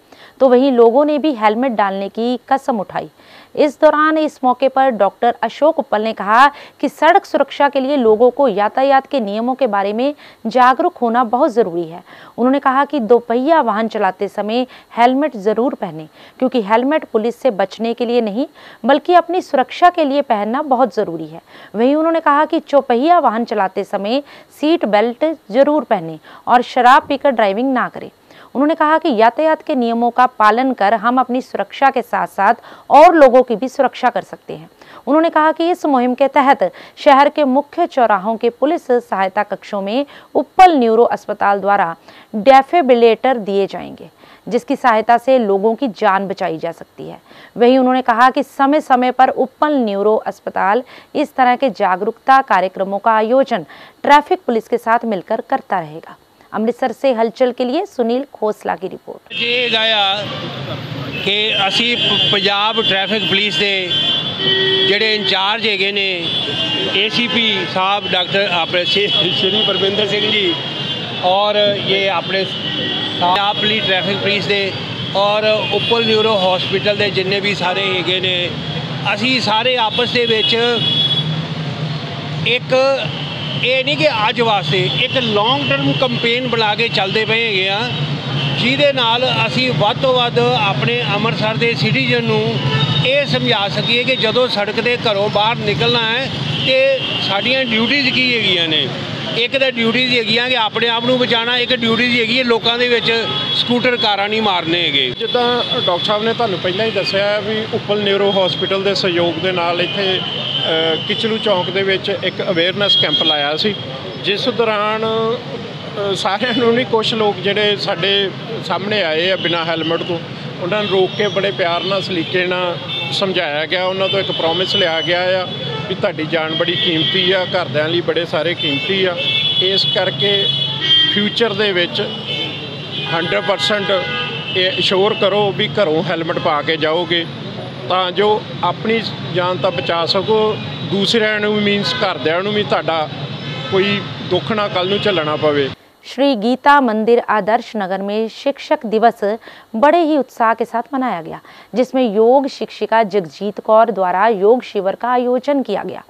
तो वहीं लोगों ने भी हेलमेट डालने की कसम उठाई। इस दौरान इस मौके पर डॉक्टर अशोक उप्पल ने कहा कि सड़क सुरक्षा के लिए लोगों को यातायात के नियमों के बारे में जागरूक होना बहुत ज़रूरी है। उन्होंने कहा कि दोपहिया वाहन चलाते समय हेलमेट ज़रूर पहनें, क्योंकि हेलमेट पुलिस से बचने के लिए नहीं बल्कि अपनी सुरक्षा के लिए पहनना बहुत ज़रूरी है। वहीं उन्होंने कहा कि चौपहिया वाहन चलाते समय सीट बेल्ट जरूर पहनें और शराब पीकर ड्राइविंग ना करें। उन्होंने कहा कि यातायात के नियमों का पालन कर हम अपनी सुरक्षा के साथ साथ और लोगों की भी सुरक्षा कर सकते हैं। उन्होंने कहा कि इस मुहिम के तहत शहर के मुख्य चौराहों के पुलिस सहायता कक्षों में उप्पल न्यूरो अस्पताल द्वारा डेफिब्रिलेटर दिए जाएंगे, जिसकी सहायता से लोगों की जान बचाई जा सकती है। वहीं उन्होंने कहा कि समय समय पर उप्पल न्यूरो अस्पताल इस तरह के जागरूकता कार्यक्रमों का आयोजन ट्रैफिक पुलिस के साथ मिलकर करता रहेगा। अमृतसर से हलचल के लिए सुनील खोसला की रिपोर्ट। ये गाया कि असी पंजाब ट्रैफिक पुलिस के ਜਿਹੜੇ इंचार्ज है ने ACP साहब डॉक्टर अपने श्री परविंदर सिंह जी और ये अपने पंजाब पुलिस ट्रैफिक पुलिस के और उप्पल न्यूरो हॉस्पिटल के जिन्ने भी सारे है ने असी सारे आपस के विच एक ये नहीं कि अज वास्ते एक लॉन्ग टर्म कंपेन बना के चलते पे है जिहदे नाल असी वध तो वध अपने अमृतसर के सिटीजन नूं ये समझा सकीए कि जदों सड़क के घरों बाहर निकलना है तो साड़ियाँ ड्यूटीज़ की हैगियां ने। एक तो ड्यूटीज़ हैगियां कि अपने आप नूं बचाना, एक ड्यूटीज़ हैगी है लोगों के विच स्कूटर कारां नहीं मारने हैगे। जिद्दां डॉक्टर साहब ने तुहानूं पहलां ही दस्सिआ भी उप्पल न्यूरो हॉस्पिटल के सहयोग के नाल इत्थे किचलू चौंक दे विच एक अवेयरनैस कैंप लाया सी, जिस दौरान सारिਆਂ ਨੂੰ नहीं कुछ लोग जिहड़े साडे सामने आए आ बिना हैलमेट तो उन्होंने रोक के बड़े प्यार नाल सलीके नाल समझाया गया। उन्होंने तो एक प्रॉमिस लिया गया आ भी तुहाडी जान बड़ी कीमती आ, घरदिਆਂ ਲਈ बड़े सारे कीमती आ, इस करके फ्यूचर दे विच 100% अश्योर करो भी घरों हैलमेट पा के जाओगे ਤਾਂ जो अपनी जान तो बचा सको, दूसरिਆਂ ਨੂੰ भी मीनस घरदिਆਂ ਨੂੰ भी तुहाडा कोई दुख ना कल नूं झल्लना पवे। श्री गीता मंदिर आदर्श नगर में शिक्षक दिवस बड़े ही उत्साह के साथ मनाया गया, जिसमें योग शिक्षिका जगजीत कौर द्वारा योग शिविर का आयोजन किया गया।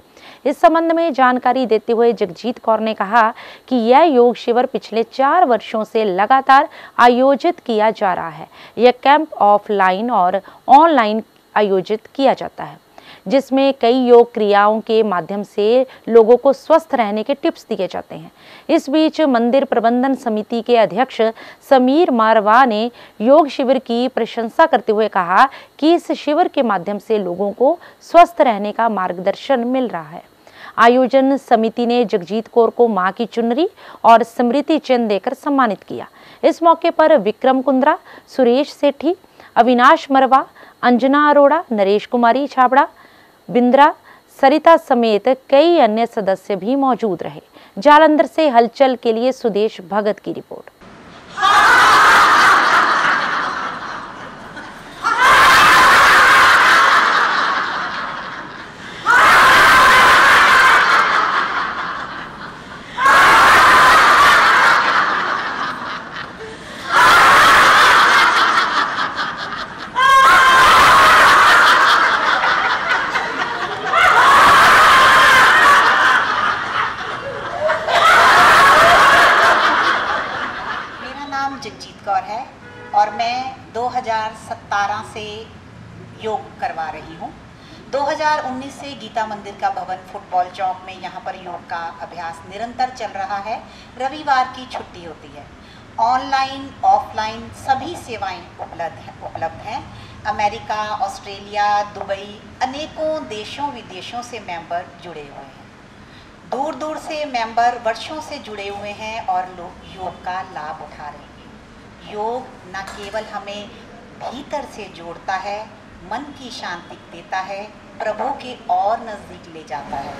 इस संबंध में जानकारी देते हुए जगजीत कौर ने कहा कि यह योग शिविर पिछले 4 वर्षों से लगातार आयोजित किया जा रहा है। यह कैंप ऑफलाइन और ऑनलाइन आयोजित किया जाता है, जिसमें कई योग क्रियाओं के माध्यम से लोगों को स्वस्थ रहने के टिप्स दिए जाते हैं। इस बीच मंदिर प्रबंधन समिति के अध्यक्ष समीर मारवा ने योग शिविर की प्रशंसा करते हुए कहा कि इस शिविर के माध्यम से लोगों को स्वस्थ रहने का मार्गदर्शन मिल रहा है। आयोजन समिति ने जगजीत कौर को मां की चुनरी और स्मृति चिन्ह देकर सम्मानित किया। इस मौके पर विक्रम कुंद्रा, सुरेश सेठी, अविनाश मरवा, अंजना अरोड़ा, नरेश कुमारी छाबड़ा, बिंद्रा, सरिता समेत कई अन्य सदस्य भी मौजूद रहे। जालंधर से हलचल के लिए सुदेश भगत की रिपोर्ट। जगजीत कौर है और मैं 2017 से योग करवा रही हूँ। 2019 से गीता मंदिर का भवन फुटबॉल चौक में यहाँ पर योग का अभ्यास निरंतर चल रहा है। रविवार की छुट्टी होती है। ऑनलाइन ऑफलाइन सभी सेवाएं उपलब्ध हैं। अमेरिका, ऑस्ट्रेलिया, दुबई, अनेकों देशों विदेशों से मेंबर जुड़े हुए हैं। दूर दूर से मेंबर वर्षों से जुड़े हुए हैं और लोग योग का लाभ उठा रहे हैं। योग न केवल हमें भीतर से जोड़ता है, मन की शांति देता है, प्रभु के और नज़दीक ले जाता है।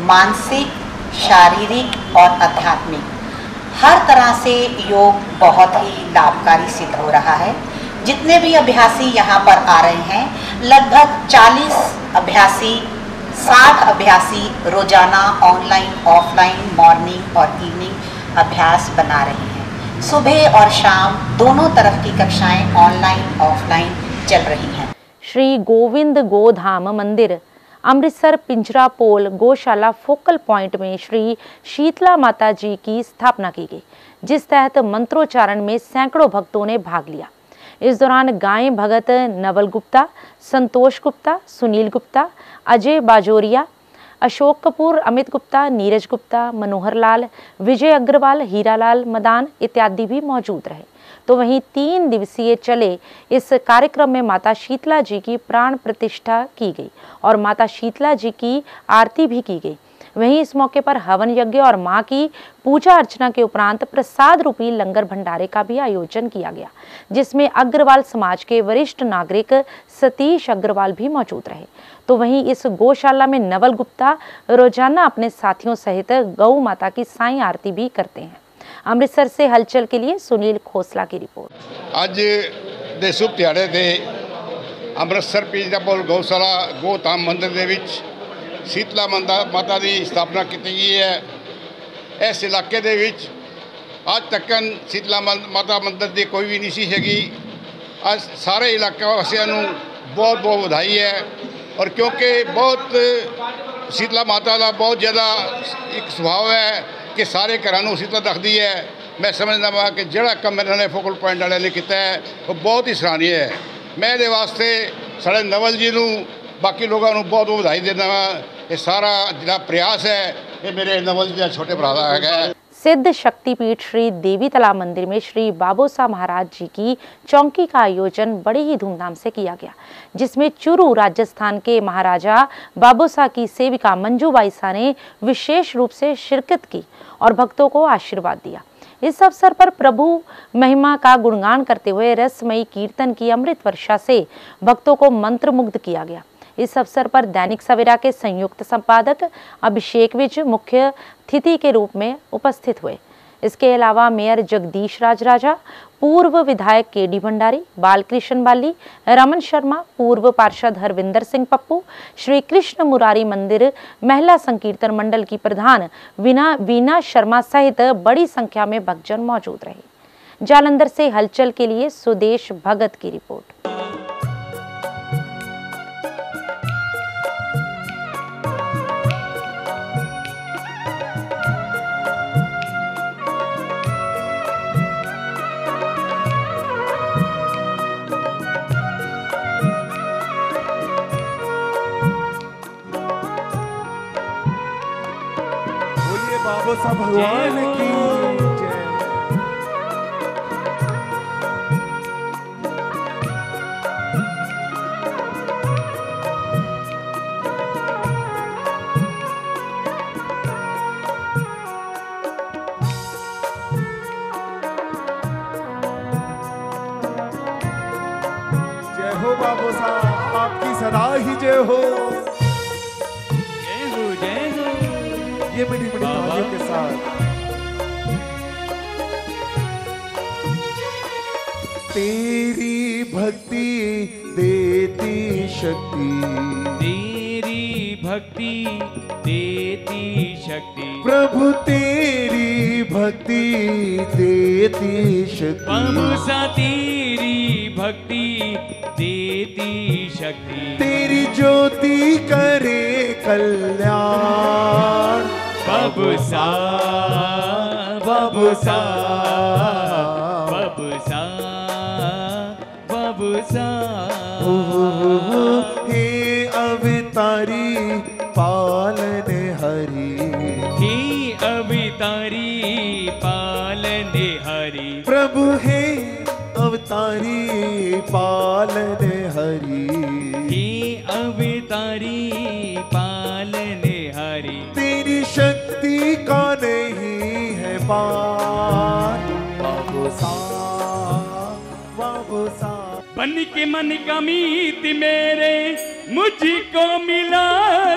मानसिक, शारीरिक और आध्यात्मिक हर तरह से योग बहुत ही लाभकारी सिद्ध हो रहा है। जितने भी अभ्यासी यहाँ पर आ रहे हैं, लगभग 40 अभ्यासी, 60 अभ्यासी रोजाना ऑनलाइन ऑफलाइन मॉर्निंग और इवनिंग अभ्यास बना रहे हैं। सुबह और शाम दोनों तरफ की कक्षाएं ऑनलाइन ऑफलाइन चल रही हैं। श्री गोविंद गोधाम मंदिर अमृतसर पिंजरा पोल गौशाला फोकल पॉइंट में श्री शीतला माता जी की स्थापना की गई, जिस तहत मंत्रोच्चारण में सैकड़ों भक्तों ने भाग लिया। इस दौरान गायें भगत नवल गुप्ता, संतोष गुप्ता, सुनील गुप्ता, अजय बाजोरिया, अशोक कपूर, अमित गुप्ता, नीरज गुप्ता, मनोहर लाल, विजय अग्रवाल, हीरालाल मदान इत्यादि भी मौजूद रहे। तो वहीं 3 दिवसीय चले इस कार्यक्रम में माता शीतला जी की प्राण प्रतिष्ठा की गई और माता शीतला जी की आरती भी की गई। वहीं इस मौके पर हवन यज्ञ और मां की पूजा अर्चना के उपरांत प्रसाद रूपी लंगर भंडारे का भी आयोजन किया गया, जिसमें अग्रवाल समाज के वरिष्ठ नागरिक सतीश अग्रवाल भी मौजूद रहे। तो वहीं इस गौशाला में नवल गुप्ता रोजाना अपने साथियों सहित गौ माता की साईं आरती भी करते हैं। अमृतसर से हलचल के लिए सुनील खोसला की रिपोर्ट। आज दे शुभ दिहाड़े ते अमृतसर पिंजरा पोल गौशाला गोधाम मंदिर दे विच शीतला माता की स्थापना की गई है। इस इलाके दे विच आज तक शीतला माता मंदिर की कोई भी नहीं सी हैगी। आज सारे इलाके वासियों को बहुत बहुत बधाई है। और क्योंकि बहुत शीतला माता का बहुत ज़्यादा एक स्वभाव है कि सारे घरों शीतला रखती है। मैं समझदा वा कि जिहड़ा काम इन्होंने फोकल पॉइंट वाले ने किया है वो बहुत ही सराहनीय है। मैं ये वास्ते साढ़े नवल जी को बाकी लोगों को बहुत बहुत बधाई देना वा। ये सारा जिहड़ा प्रयास है ये मेरे नवल जी का छोटे भरा का है। सिद्ध शक्तिपीठ श्री देवी तालाब मंदिर में श्री बाबोसा महाराज जी की चौकी का आयोजन बड़े ही धूमधाम से किया गया, जिसमें चुरू राजस्थान के महाराजा बाबोसा की सेविका मंजू बाईसा ने विशेष रूप से शिरकत की और भक्तों को आशीर्वाद दिया। इस अवसर पर प्रभु महिमा का गुणगान करते हुए रसमयी कीर्तन की अमृत वर्षा से भक्तों को मंत्रमुग्ध किया गया। इस अवसर पर दैनिक सवेरा के संयुक्त संपादक अभिषेक विज मुख्य अतिथि के रूप में उपस्थित हुए। इसके अलावा मेयर जगदीश राज राजा, पूर्व विधायक केडी भंडारी, बालकृष्ण बाली, रमन शर्मा, पूर्व पार्षद हरविंदर सिंह पप्पू, श्री कृष्ण मुरारी मंदिर महिला संकीर्तन मंडल की प्रधान वीना शर्मा सहित बड़ी संख्या में भक्तजन मौजूद रहे। जालंधर से हलचल के लिए सुदेश भगत की रिपोर्ट। बाबोसा भगवान की जय। जय हो बाबोसा, आपकी सदा ही जय हो। ये बड़ी बड़ी तालियों के साथ तेरी भक्ति देती शक्ति, तेरी भक्ति देती शक्ति, प्रभु तेरी भक्ति देती शक्ति, बाबोसा तेरी भक्ति देती शक्ति, तेरी ज्योति करे कल्याण। बाबोसा बाबोसा बाबोसा बाबोसा, हे अवतारी पालने हरि, हे अवतारी पालने हरि, प्रभु हे अवतारी पालने हरि, हे अवतारी पालने हरि, तेरी शक्ति का नहीं है पार। बाबोसा बाबोसा, बन के मन का मीत मेरे मुझको मिला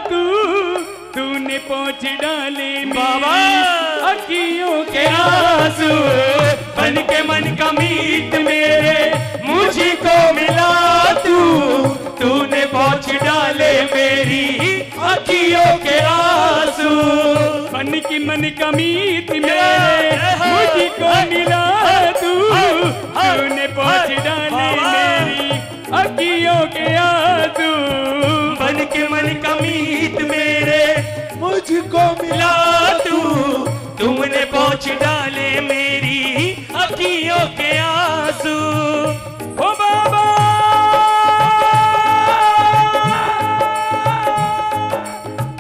तूने पहुँच डाले मेरी अखियों के आंसू, बन के मन का मीत मेरे मुझको मिला तूने पहुँच डाले मेरी अखियों के आंसू, बन के मन का मीत मेरे मुझको मिला तूने पहुँच डाले मेरी अखियों के आंसू। बन के मन का मीत मेरे मुझको मिला तुमने पहुँच डाले मेरी अखियों के आंसू। ओ बाबा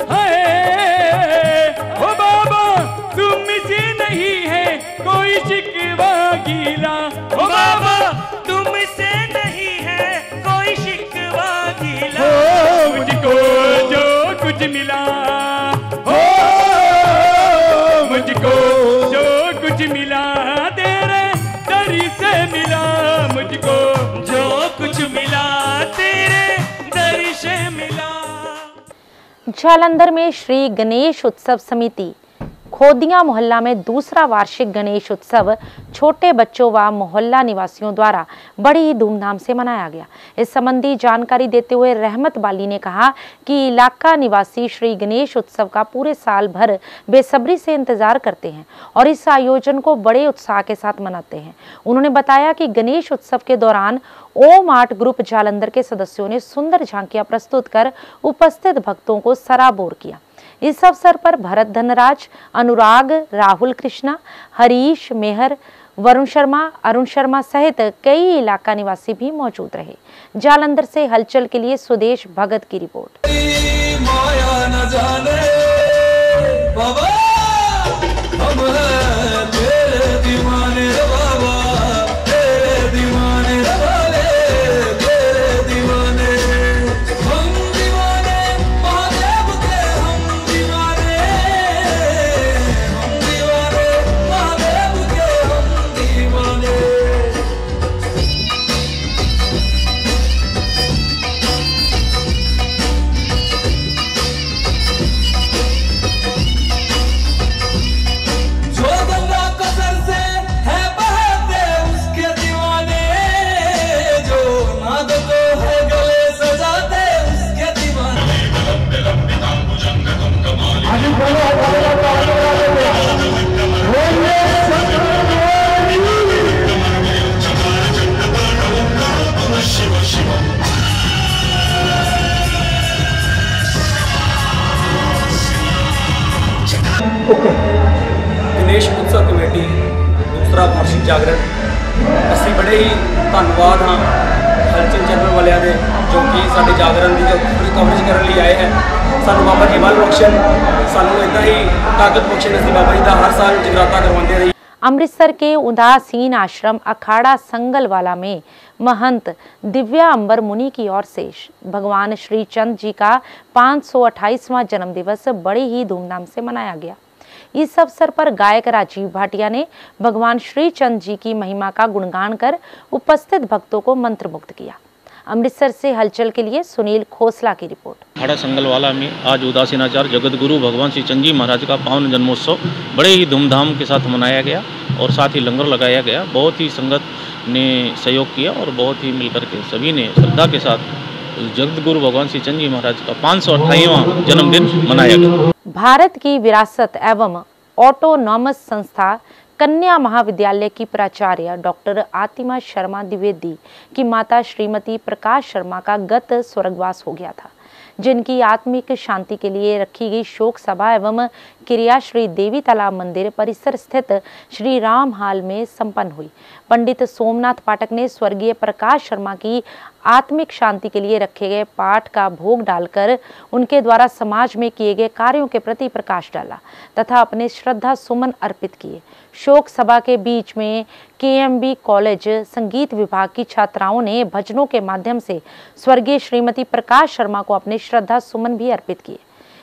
हाय, ओ बाबा तुमसे नहीं है कोई शिकवा गीला। ओ बाबा तुमसे नहीं है कोई शिकवा गीला। मुझको जो कुछ मिला, मुझको जो कुछ मिला तेरे दर से मिला। मुझको जो कुछ मिला तेरे दर से मिला। जालंधर में श्री गणेश उत्सव समिति खोदियां मोहल्ला में दूसरा वार्षिक गणेश उत्सव छोटे बच्चों व मोहल्ला निवासियों द्वारा बड़ी ही धूमधाम से मनाया गया। इस संबंधी जानकारी देते हुए रहमत बाली ने कहा कि इलाका निवासी श्री गणेश उत्सव का पूरे साल भर बेसब्री से इंतजार करते हैं और इस आयोजन को बड़े उत्साह के साथ मनाते हैं। उन्होंने बताया कि गणेश उत्सव के दौरान ओम आर्ट ग्रुप जालंधर के सदस्यों ने सुंदर झांकियां प्रस्तुत कर उपस्थित भक्तों को सराबोर किया। इस अवसर पर भरत धनराज, अनुराग, राहुल कृष्णा, हरीश, मेहर, वरुण शर्मा, अरुण शर्मा सहित कई इलाका निवासी भी मौजूद रहे। जालंधर से हलचल के लिए सुदेश भगत की रिपोर्ट। माया न जाने बाबा हम हैं तेरे दीवाने बाबा, तेरे दीवाने वाले तेरे दीवाने। हम दीवाने महादेव के, हम दीवाने महादेव के, हम दीवाने। जो गंगा कसर से है बहते उसके दीवाने, जो नाग को है गले सजाते उसके दीवाने। गणेश उत्सव कमेटी दूसरा वार्षिक जागरण ਅਸੀਂ बड़े ही धन्यवाद हाँ हलचल चैनल वालिਆਂ ਦੇ जो कि साडे जागरण की पूरी कवरेज करने लिए आए हैं। सानू बाबा जी बल बख्शण, सानू इदा ही ताकत बख्शण। ਅਸੀਂ बाबा जी का हर साल जगराता करवाते रही। अमृतसर के उदासीन आश्रम अखाड़ा संगलवाला में महंत दिव्या अंबर मुनि की ओर से भगवान श्री चंद जी का 528वां जन्म दिवस बड़े ही धूमधाम से मनाया गया। इस अवसर पर गायक राजीव भाटिया ने भगवान श्री चंद जी की महिमा का गुणगान कर उपस्थित भक्तों को मंत्रमुग्ध किया। अमृतसर से हलचल के लिए सुनील खोसला की रिपोर्ट। अखाड़ा संगलवाला में आज उदासीनाचार्य जगत गुरु भगवान श्री चंद जी महाराज का पावन जन्मोत्सव बड़े ही धूमधाम के साथ मनाया गया और साथ ही लंगर लगाया गया। बहुत ही संगत ने सहयोग किया और बहुत ही मिलकर के सभी ने श्रद्धा के साथ जगत गुरु भगवान श्री चंद जी महाराज का 528वां जन्मदिन मनाया गया। भारत की विरासत एवं ऑटोनॉमस संस्था कन्या महाविद्यालय की प्राचार्य डॉक्टर आतिमा शर्मा द्विवेदी की माता श्रीमती प्रकाश शर्मा का गत स्वर्गवास हो गया था, जिनकी आत्मिक शांति के लिए रखी गई शोक सभा एवं क्रिया श्री देवी तालाब मंदिर परिसर स्थित श्री राम हाल में संपन्न हुई। पंडित सोमनाथ पाठक ने स्वर्गीय प्रकाश शर्मा की आत्मिक शांति के लिए रखे गए पाठ का भोग डालकर उनके द्वारा समाज में किए गए कार्यों के प्रति प्रकाश डाला तथा अपने श्रद्धा सुमन अर्पित किए। शोक सभा के बीच में केएमबी कॉलेज संगीत विभाग की छात्राओं ने भजनों के माध्यम से स्वर्गीय श्रीमती प्रकाश शर्मा को अपने श्रद्धा सुमन भी अर्पित किए।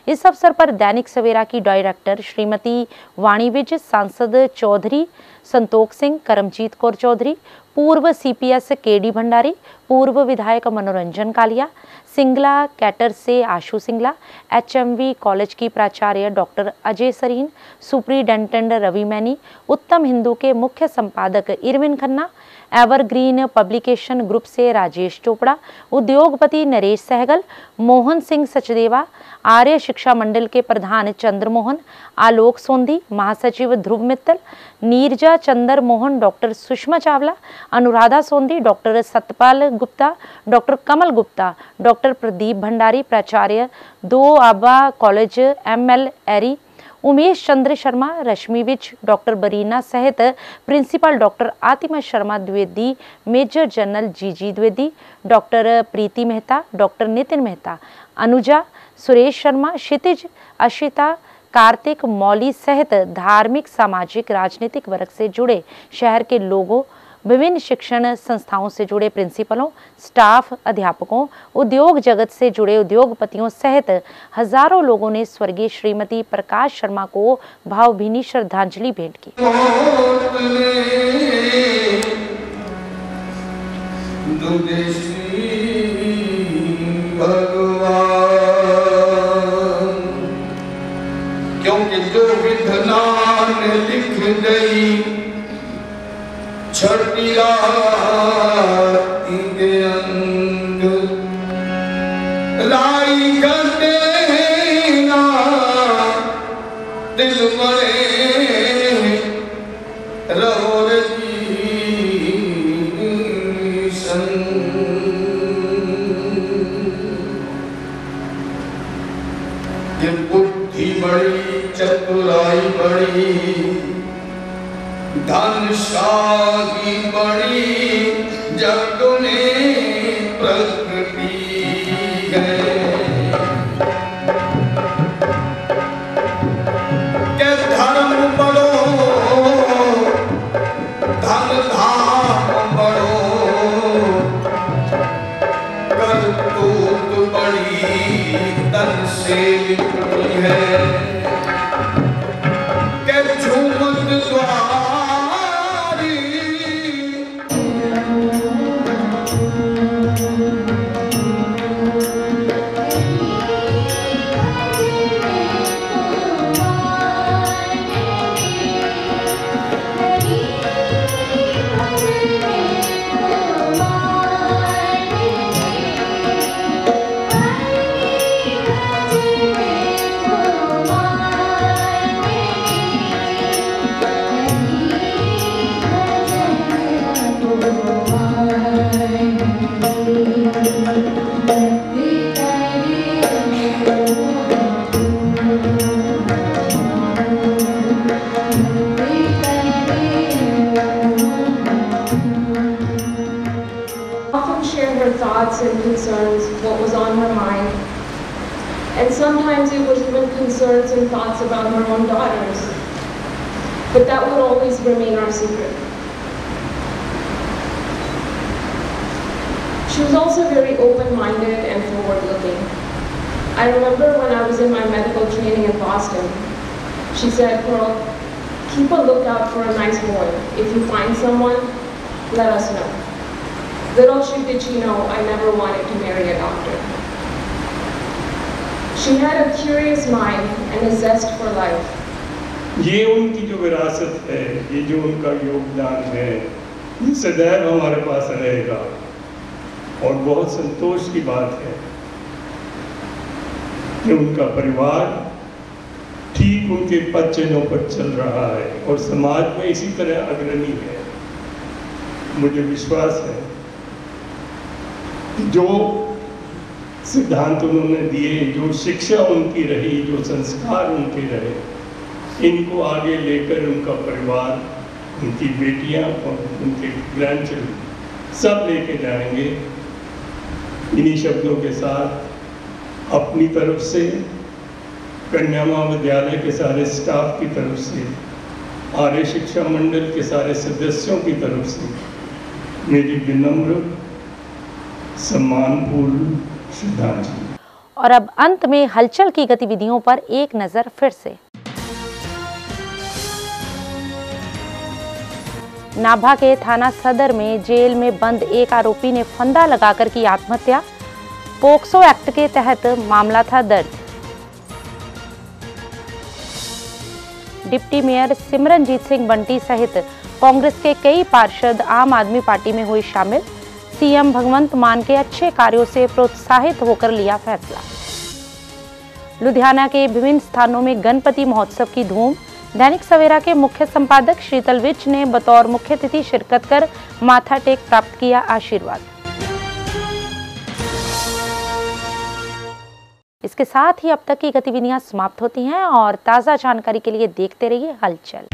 इस अवसर पर दैनिक सवेरा की डायरेक्टर श्रीमती वाणी विज, सांसद चौधरी संतोख सिंह, करमजीत कौर चौधरी, पूर्व सीपीएस केडी भंडारी, पूर्व विधायक मनोरंजन कालिया, सिंगला कैटर से आशु सिंगला, एचएमवी कॉलेज की प्राचार्य डॉक्टर अजय सरीन, सुप्रिंटेंडेंट रवि मैनी, उत्तम हिंदू के मुख्य संपादक Irwin Khanna, evergreen publication group से राजेश चोपड़ा, उद्योगपति नरेश सहगल, मोहन सिंह सचदेवा, आर्य शिक्षा मंडल के प्रधान चंद्रमोहन, आलोक सोंधी, महासचिव Dhruv Mittal, Neerja Chandra Mohan, doctor Sushma Chawla, Anuradha Sondhi, doctor Satpal Gupta, doctor Kamal Gupta, doctor Pradeep Bhandari, प्राचार्य Doaba college ML Eri, Umesh Chandra Sharma, Rashmi Vij, doctor Barina सहित principal doctor Atima Sharma Dwivedi, major general GG Dwivedi, doctor Preeti Mehta, doctor Nitin Mehta, Anuja, Suresh Sharma, Kshitij, Ashita, Kartik, Mauli सहित धार्मिक, सामाजिक, राजनीतिक वर्ग से जुड़े शहर के लोगों, विभिन्न शिक्षण संस्थाओं से जुड़े प्रिंसिपलों, स्टाफ, अध्यापकों, उद्योग जगत से जुड़े उद्योगपतियों सहित हजारों लोगों ने स्वर्गीय श्रीमती प्रकाश शर्मा को भावभीनी श्रद्धांजलि भेंट की। क्योंकि जो विधना ने लिख गई छठी राती के अंग लाई गते ना दिल मरे रहो ये बुद्धि बड़ी चतुराई बड़ी धनशाही बड़ी जग में प्रगति है के धर्म बड़ो धन धाम बड़ो करतूत बड़ी तन से है के झूमत and concerns, what was on her mind. And sometimes it was even concerns and thoughts about her own daughters. But that would always remain our secret. She was also very open-minded and forward-looking. I remember when I was in my medical training in Boston, she said, "Pearl, keep a lookout for a nice boy. If you find someone, let us know." Little did she know, I never wanted to marry a doctor. She had a curious mind and a zest for life. ये उनकी जो विरासत है, ये जो उनका योगदान है, ये सदैव हमारे पास रहेगा। और बहुत संतोष की बात है कि उनका परिवार ठीक उनके पद चिन्हों पर चल रहा है और समाज में इसी तरह अग्रणी है। मुझे विश्वास है जो सिद्धांत उन्होंने दिए, जो शिक्षा उनकी रही, जो संस्कार उनके रहे, इनको आगे लेकर उनका परिवार, उनकी बेटियां और उनके ग्रैंडचिल्ड्रन सब लेके जाएंगे। इन्हीं शब्दों के साथ अपनी तरफ से, कन्या महाविद्यालय के सारे स्टाफ की तरफ से, आर्य शिक्षा मंडल के सारे सदस्यों की तरफ से मेरी विनम्र सम्मानपूर्ण श्रद्धांजलि। और अब अंत में हलचल की गतिविधियों पर एक नजर फिर से। नाभा के थाना सदर में जेल में बंद एक आरोपी ने फंदा लगाकर की आत्महत्या। पोक्सो एक्ट के तहत मामला था दर्ज। डिप्टी मेयर सिमरनजीत सिंह बंटी सहित कांग्रेस के कई पार्षद आम आदमी पार्टी में हुए शामिल। सीएम भगवंत मान के अच्छे कार्यों से प्रोत्साहित होकर लिया फैसला। लुधियाना के विभिन्न स्थानों में गणपति महोत्सव की धूम। दैनिक सवेरा के मुख्य संपादक शीतल विज ने बतौर मुख्य अतिथि शिरकत कर माथा टेक प्राप्त किया आशीर्वाद। इसके साथ ही अब तक की गतिविधियां समाप्त होती हैं और ताज़ा जानकारी के लिए देखते रहिए हलचल।